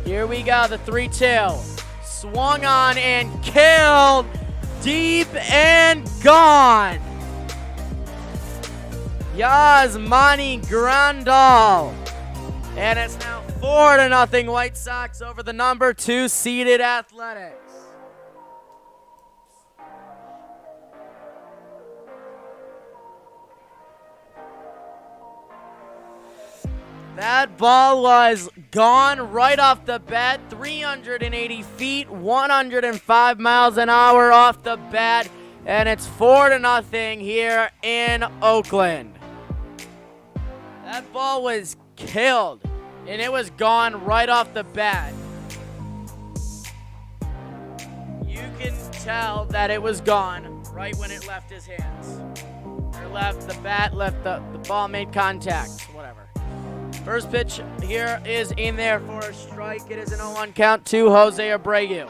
Here we go, the 3-2. Swung on and killed. Deep and gone. Yasmani Grandal. And it's now 4-0 White Sox over the number 2 seeded Athletics. That ball was gone right off the bat. 380 feet, 105 miles an hour off the bat. And it's 4-0 here in Oakland. That ball was killed, and it was gone right off the bat. You can tell that it was gone right when it left his hands. Or left the bat, left the ball made contact, whatever. First pitch here is in there for a strike. It is an 0-1 count to Jose Abreu.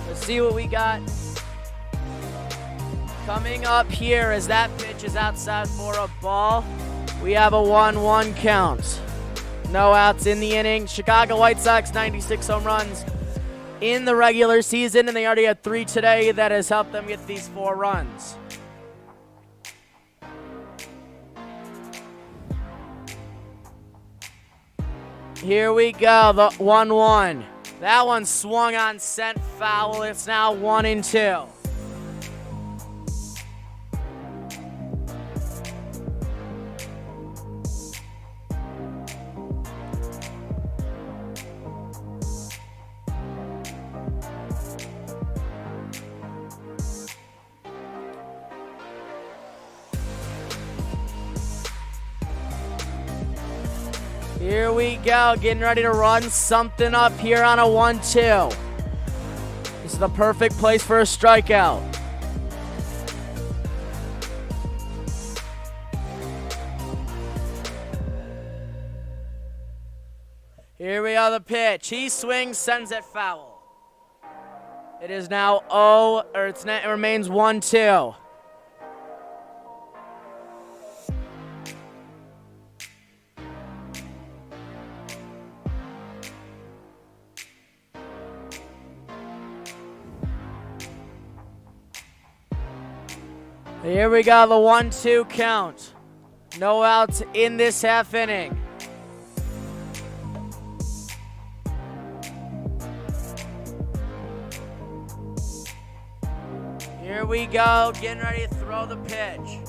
Let's see what we got. Coming up here as that pitch is outside for a ball. We have a 1-1 count. No outs in the inning. Chicago White Sox, 96 home runs in the regular season, and they already had 3 today. That has helped them get these 4 runs. Here we go, the 1-1. That one swung on, sent foul. It's now 1-2. Here we go, getting ready to run something up here on a 1-2. This is the perfect place for a strikeout. Here we are, the pitch. He swings, sends it foul. It is now it remains 1-2. Here we go, the 1-2 count. No outs in this half inning. Here we go, getting ready to throw the pitch.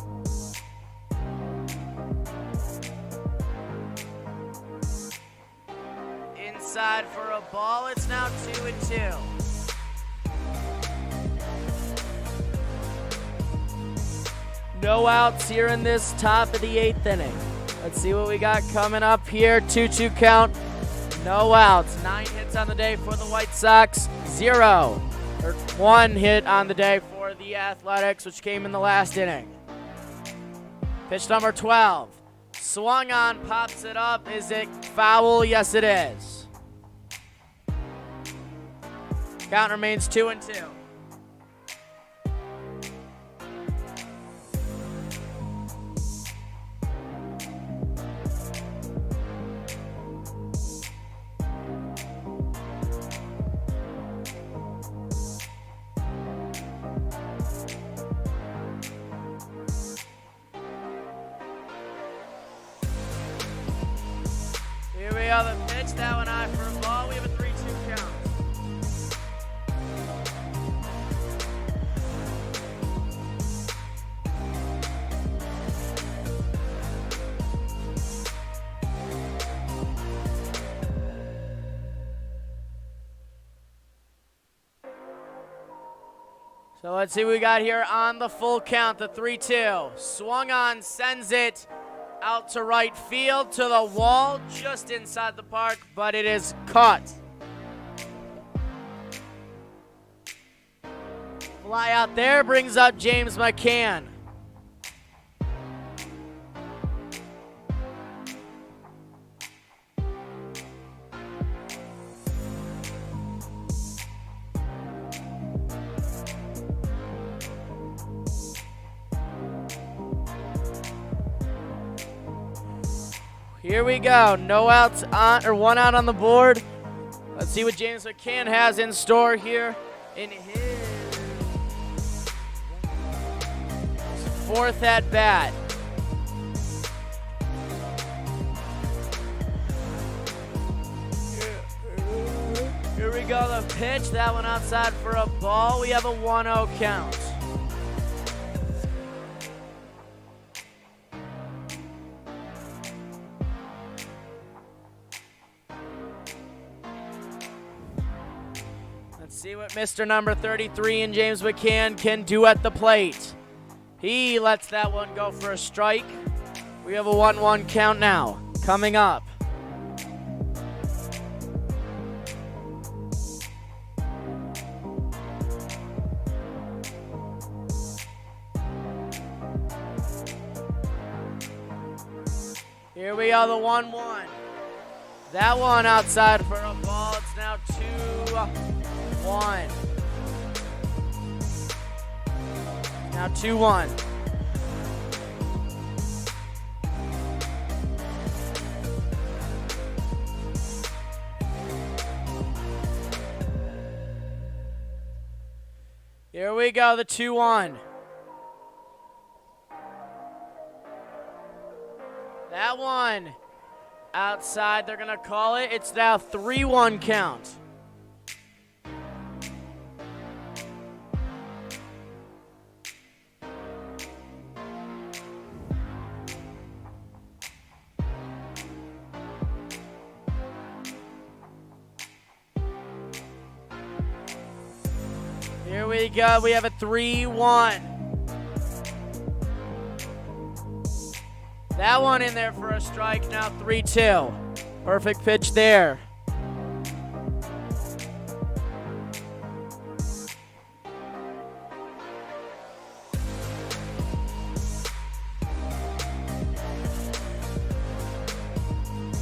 outside for a ball. It's now 2-2. No outs here in this top of the 8th inning. Let's see what we got coming up here. 2-2 count. No outs. 9 hits on the day for the White Sox. 1 hit on the day for the Athletics, which came in the last inning. Pitch number 12. Swung on, pops it up. Is it foul? Yes, it is. Count remains 2-2. Here we are, the pitch. That one high for a ball. We have a 3-2 count. So let's see what we got here on the full count, the 3-2. Swung on, sends it out to right field, to the wall, just inside the park, but it is caught. Fly out there brings up James McCann. Here we go. No outs on, or 1 out on the board. Let's see what James McCann has in store here in his 4th at bat. Here we go. The pitch. That one outside for a ball. We have a 1-0 count. Let's see what Mr. number 33 and James McCann can do at the plate. He lets that one go for a strike. We have a 1-1 count now. Coming up. Here we are, the 1-1. That one outside for a ball. It's now 2-1. Now 2-1. Here we go, the 2-1. That one outside, they're going to call it. It's now 3-1 count. Here we go. We have a 3-1. That one in there for a strike. Now 3-2. Perfect pitch there.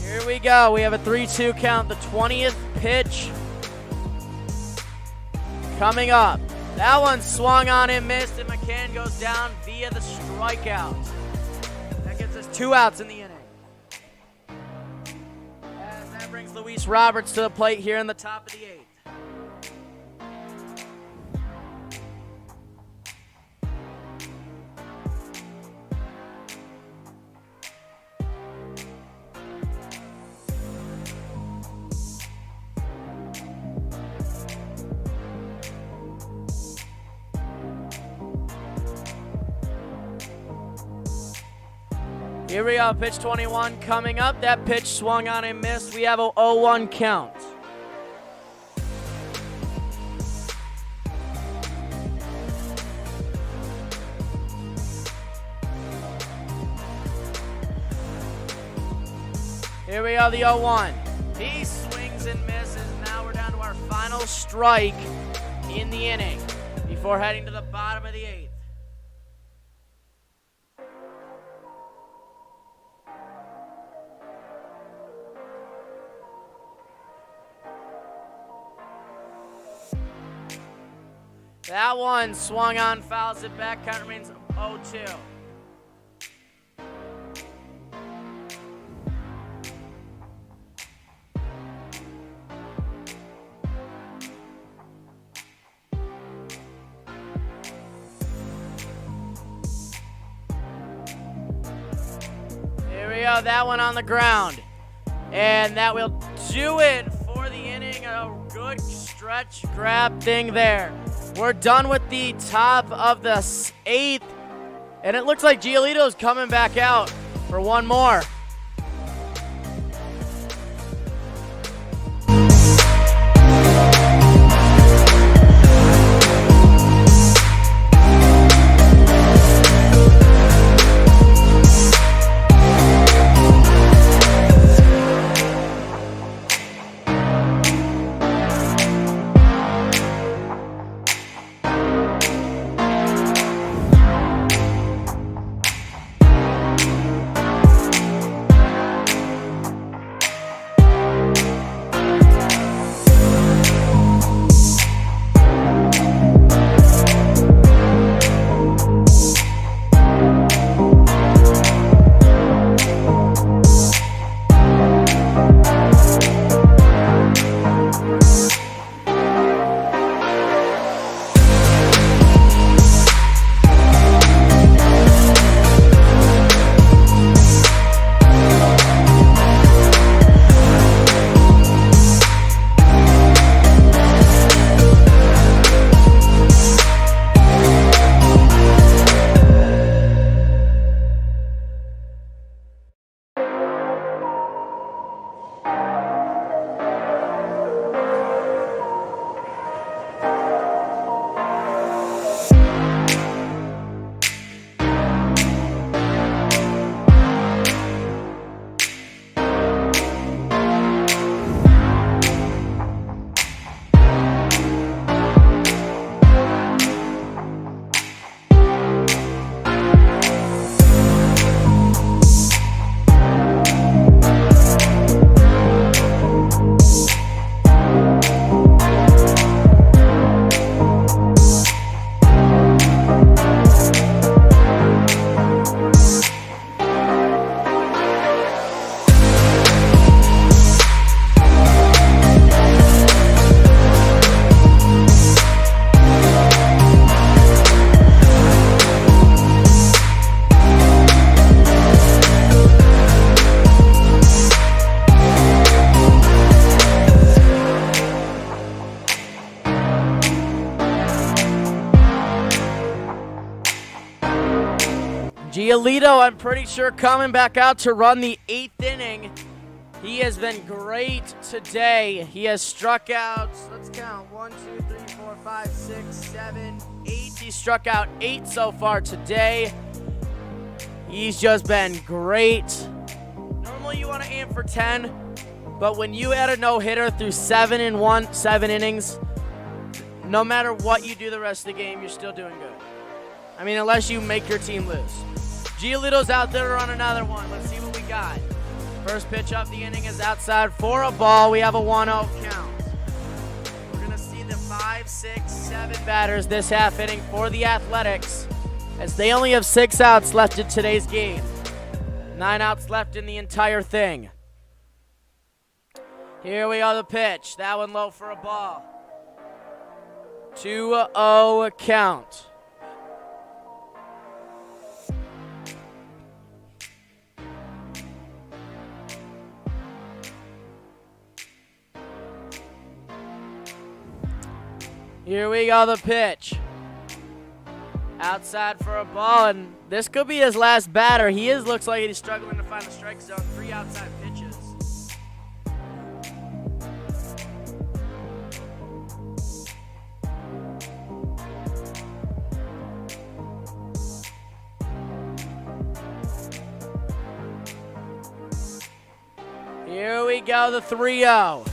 Here we go. We have a 3-2 count. The 20th pitch coming up. That one swung on and missed, and McCann goes down via the strikeout. That gets us 2 outs in the inning. As that brings Luis Roberts to the plate here in the top of the 8th. Here we are, pitch 21 coming up. That pitch swung on and missed. We have a 0-1 count. Here we go, the 0-1. He swings and misses. Now we're down to our final strike in the inning before heading to the bottom of the 8th. That one swung on, fouls it back. Count remains 0-2. Here we go, that one on the ground. And that will do it for the inning. A good stretch grab thing there. We're done with the top of the 8th, and it looks like Giolito's coming back out for one more. Giolito, I'm pretty sure, coming back out to run the 8th inning. He has been great today. He has struck out, let's count, 1, 2, 3, 4, 5, 6, 7, 8. He struck out 8 so far today. He's just been great. Normally you want to aim for 10, but when you add a no-hitter through 7 innings, no matter what you do the rest of the game, you're still doing good. I mean, unless you make your team lose. Giolito's out there on another one. Let's see what we got. First pitch of the inning is outside for a ball. We have a 1-0 count. We're going to see the 5, 6, 7 batters this half inning for the Athletics, as they only have 6 outs left in today's game. 9 outs left in the entire thing. Here we go, the pitch. That one low for a ball. 2-0 count. Here we go, the pitch. Outside for a ball, and this could be his last batter. Looks like he's struggling to find the strike zone. 3 outside pitches. go, the 3-0.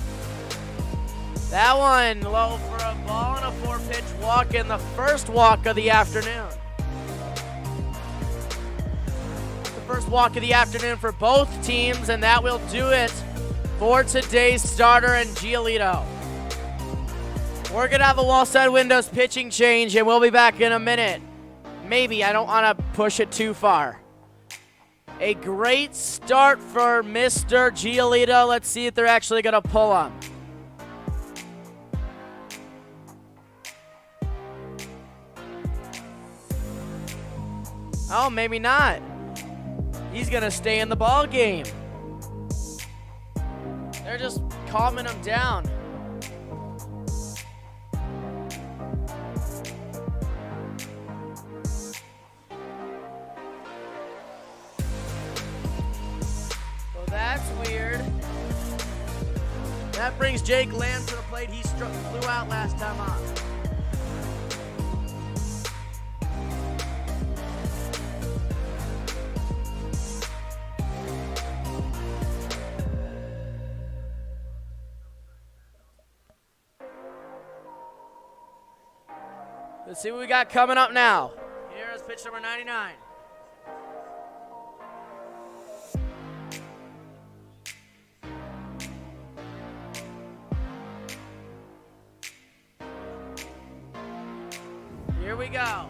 That one low for a ball and a 4-pitch walk in the first walk of the afternoon. The first walk of the afternoon for both teams, and that will do it for today's starter and Giolito. We're going to have a wall side windows pitching change, and we'll be back in a minute. Maybe. I don't want to push it too far. A great start for Mr. Giolito. Let's see if they're actually going to pull him. Oh, maybe not. He's going to stay in the ball game. They're just calming him down. So that's weird. That brings Jake Lamb to the plate. He flew out last time off. Let's see what we got coming up now. Here is pitch number 99. Here we go.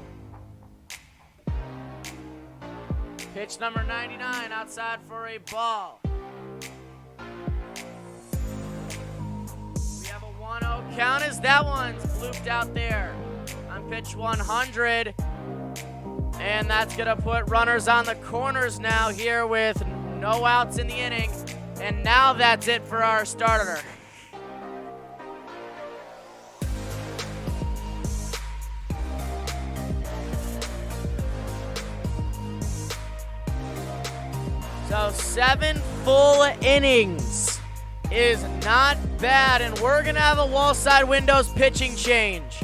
Pitch number 99 outside for a ball. We have a 1-0 count as that one's blooped out there. On pitch 100, and that's going to put runners on the corners now here with no outs in the inning, and now that's it for our starter. So 7 full innings is not bad, and we're going to have a wall side windows pitching change.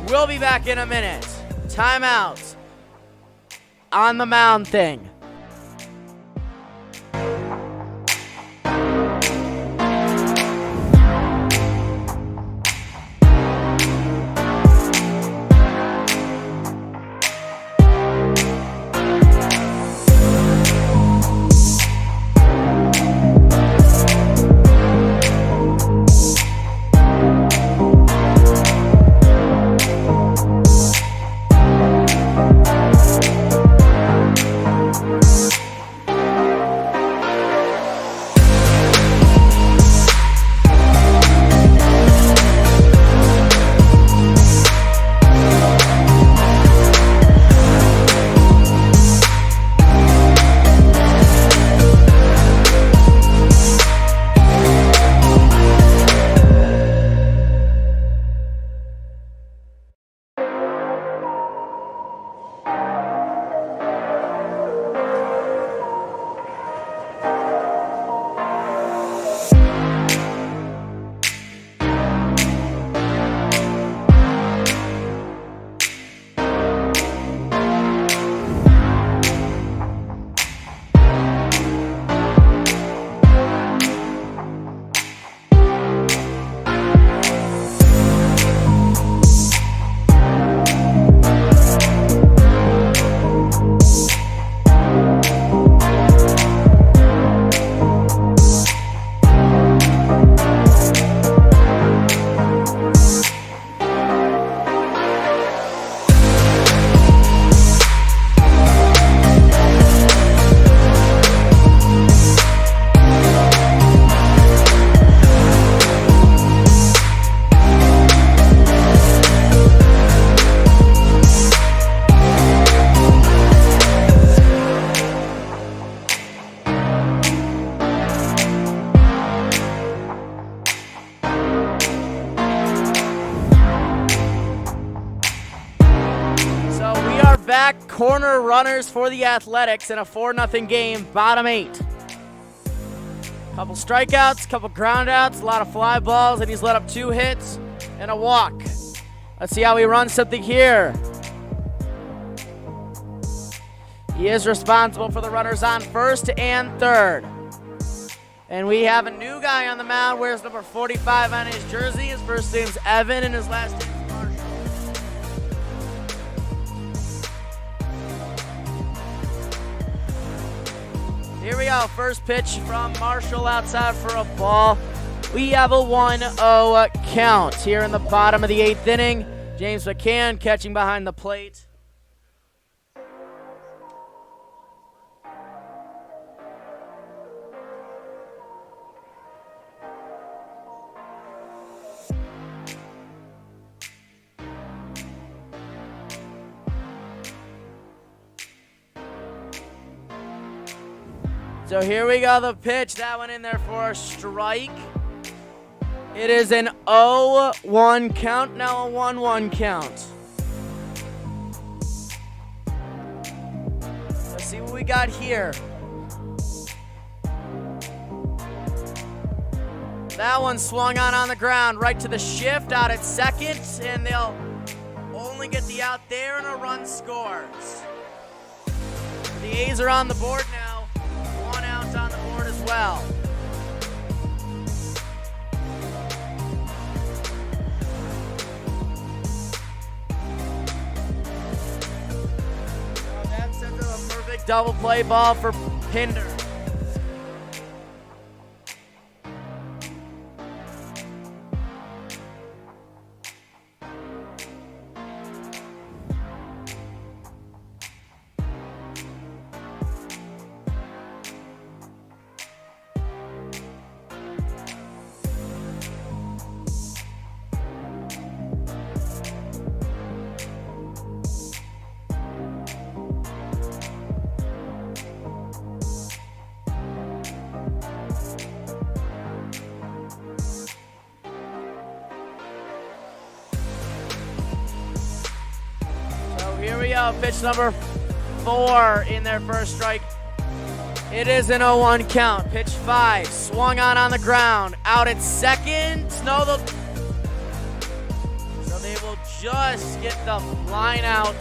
We'll be back in a minute. Timeout on the mound thing. back corner runners for the Athletics in a 4-0 game, bottom 8. Couple strikeouts, couple groundouts, a lot of fly balls, and he's let up 2 hits and a walk. Let's see how he runs something here. He is responsible for the runners on first and third. And we have a new guy on the mound, wears number 45 on his jersey. His first name's Evan and his last name's Marshall. Here we go, first pitch from Marshall outside for a ball. We have a 1-0 count here in the bottom of the 8th inning. James McCann catching behind the plate. So here we go, the pitch. That one in there for a strike. It is an 0-1 count, now a 1-1 count. Let's see what we got here. That one swung on the ground, right to the shift, out at second, and they'll only get the out there and a run scores. The A's are on the board now. One out on the board as well. So that sends a perfect double play ball for Pinder. Here we go, pitch number 4 in their first strike. It is an 0-1 count. Pitch 5, swung on the ground, out at second. No, so they will just get the line out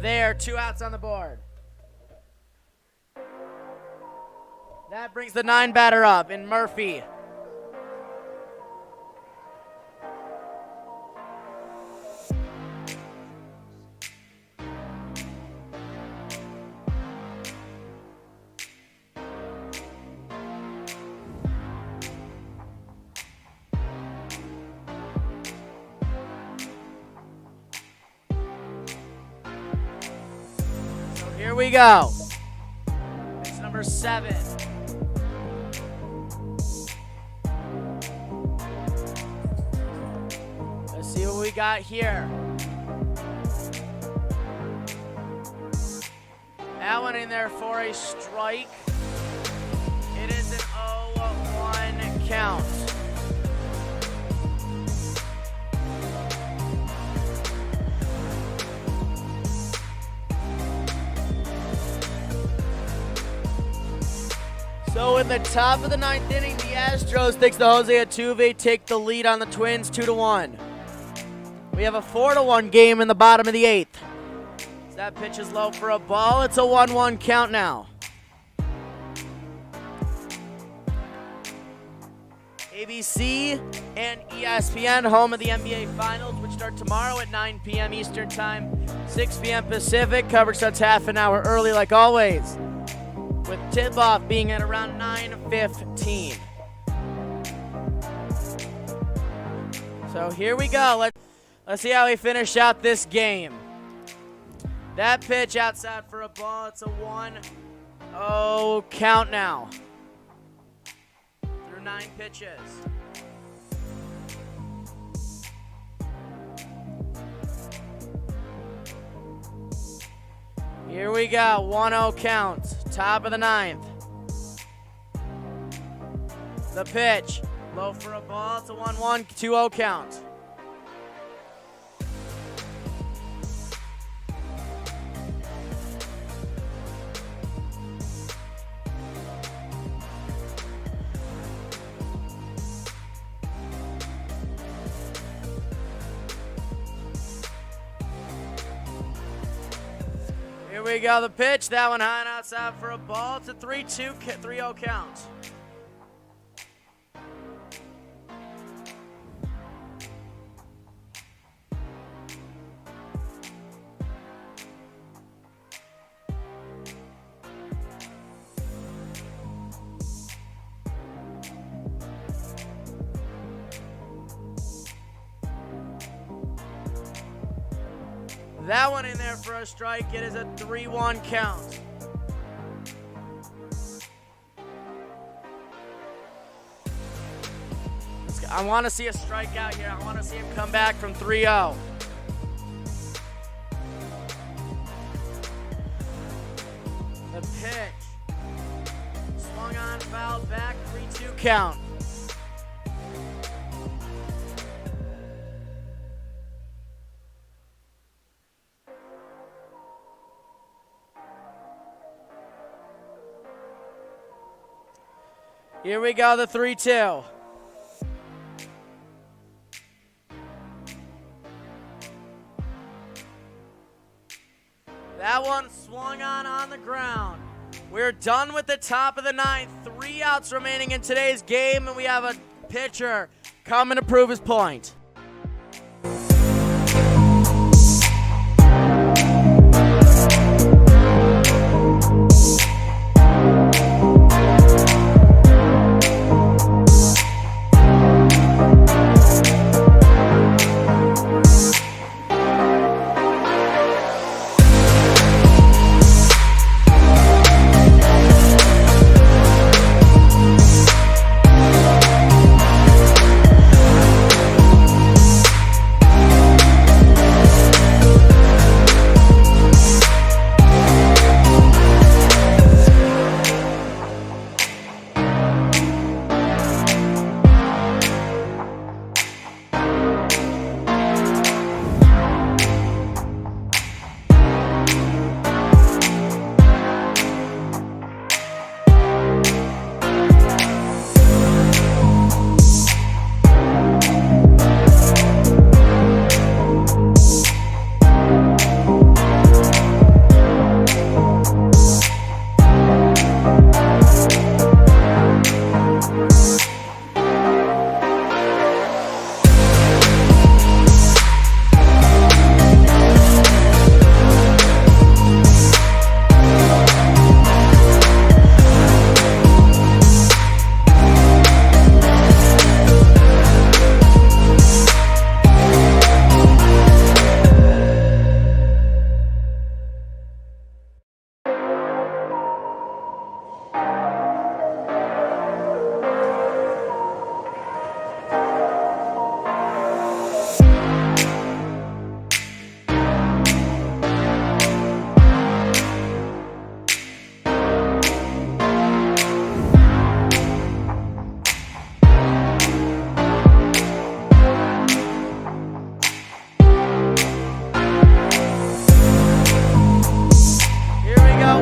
there. 2 outs on the board. That brings the 9 batter up in Murphy. Here we go. It's number 7. Let's see what we got here. That one in there for a strike. It is an 0-1 count. So in the top of the 9th inning, the Astros, thanks to Jose Altuve, take the lead on the Twins 2-1. We have a 4-1 game in the bottom of the 8th. That pitch is low for a ball. It's a 1-1 count now. ABC and ESPN, home of the NBA Finals, which start tomorrow at 9 p.m. Eastern Time, 6 p.m. Pacific. Coverage starts half an hour early like always, with tip-off being at around 9:15. So here we go. Let's see how we finish out this game. That pitch outside for a ball. It's a 1-0 count now. Through 9 pitches. Here we go. 1-0 count. Top of the 9th. The pitch. Low for a ball. It's a 1-1, 2-0 count. Here we go, the pitch. That one high and outside for a ball. It's a 3-0 count. That one in there for a strike. It is a 3-1 count. I want to see a strikeout here. I want to see him come back from 3-0. The pitch. Swung on, fouled back, 3-2 count. Here we go, the 3-2. That one swung on the ground. We're done with the top of the ninth. 3 outs remaining in today's game, and we have a pitcher coming to prove his point.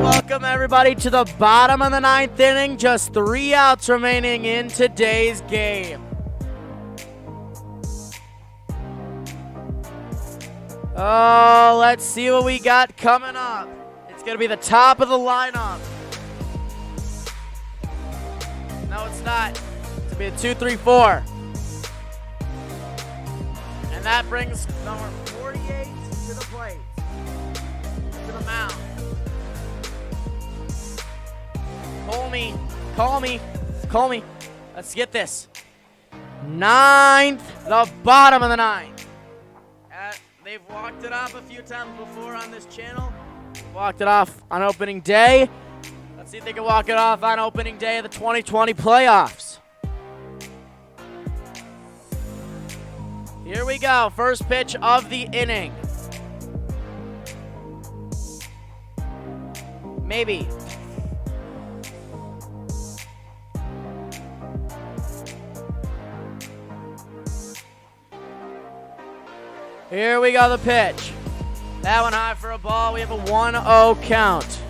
Welcome everybody to the bottom of the ninth inning. Just 3 outs remaining in today's game. Oh, let's see what we got coming up. It's going to be the top of the lineup. No, it's not. It's going to be a 2-3-4. And that brings number 48 to the plate. To the mound. Call me. Let's get this. Ninth, the bottom of the ninth. They've walked it off a few times before on this channel. Walked it off on opening day. Let's see if they can walk it off on opening day of the 2020 playoffs. Here we go. First pitch of the inning. Maybe. Here we go, the pitch. That one high for a ball. We have a 1-0 count.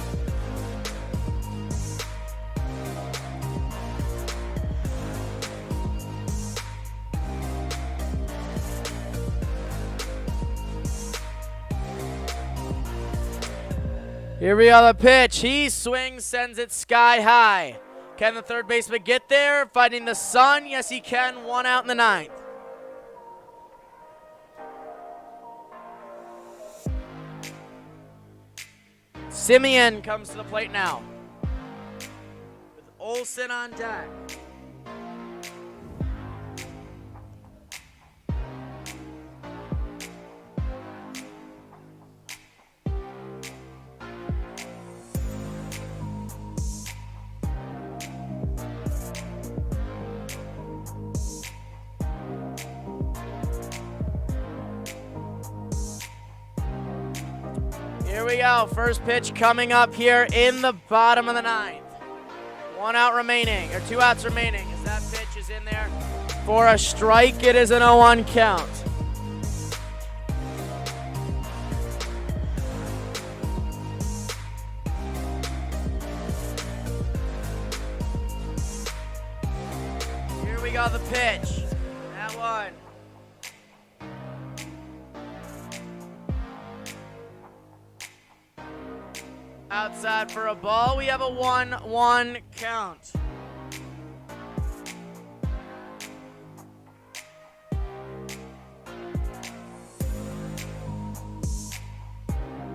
Here we go, the pitch. He swings, sends it sky high. Can the third baseman get there? Fighting the sun. Yes, he can. 1 out in the ninth. Simeon comes to the plate now, with Olsen on deck. Here we go. First pitch coming up here in the bottom of the ninth. 1 out remaining, or 2 outs remaining. As that pitch is in there for a strike, it is an 0-1 count. Here we go, the pitch. That one. Outside for a ball. We have a 1-1 count.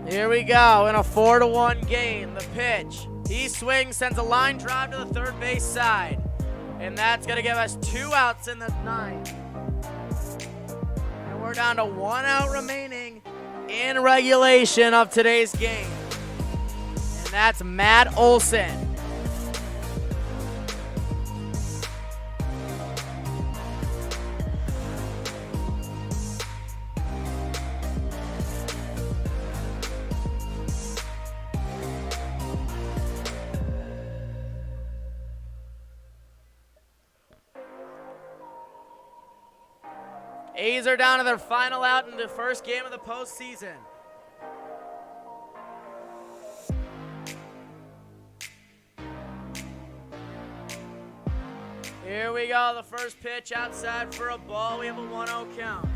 Here we go in a 4-1 game. The pitch. He swings, sends a line drive to the third base side. And that's going to give us 2 outs in the ninth. And we're down to 1 out remaining in regulation of today's game. And that's Matt Olson. A's are down to their final out in the first game of the postseason. Here we go, the first pitch outside for a ball. We have a 1-0 count.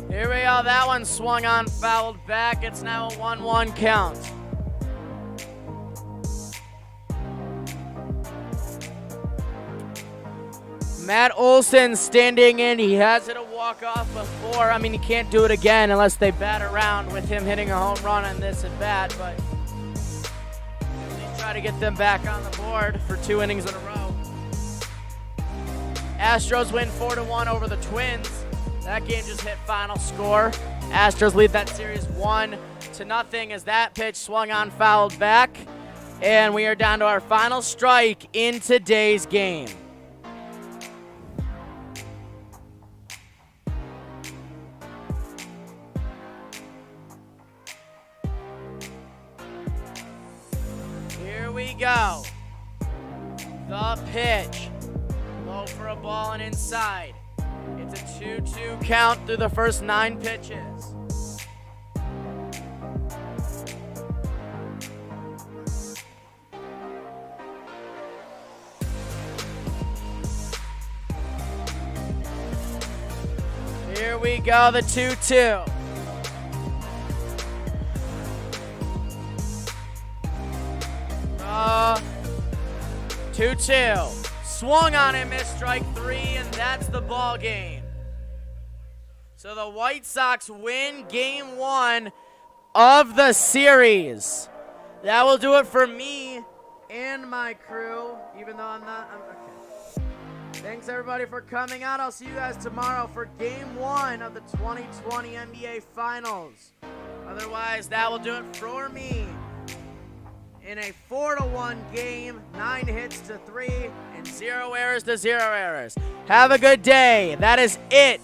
Here we go, that one swung on, fouled back. It's now a 1-1 count. Matt Olson standing in. He has hit a walk-off before. I mean, he can't do it again unless they bat around with him hitting a home run on this at bat, but at least try to get them back on the board for 2 innings in a row. Astros win 4-1 over the Twins. That game just hit final score. Astros lead that series 1-0 as that pitch swung on, fouled back. And we are down to our final strike in today's game. Here we go. The pitch. Low for a ball and inside. It's a 2-2 count through the first 9 pitches. Here we go, the 2-2. Uh, 2-2. Swung on and missed strike 3, and that's the ball game. So the White Sox win game 1 of the series. That will do it for me and my crew, even though I'm okay. Thanks everybody for coming out. I'll see you guys tomorrow for game 1 of the 2020 NBA Finals. Otherwise, that will do it for me. In a 4-1 game, 9 hits to 3, and 0 errors to 0 errors. Have a good day. That is it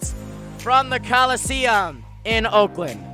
from the Coliseum in Oakland.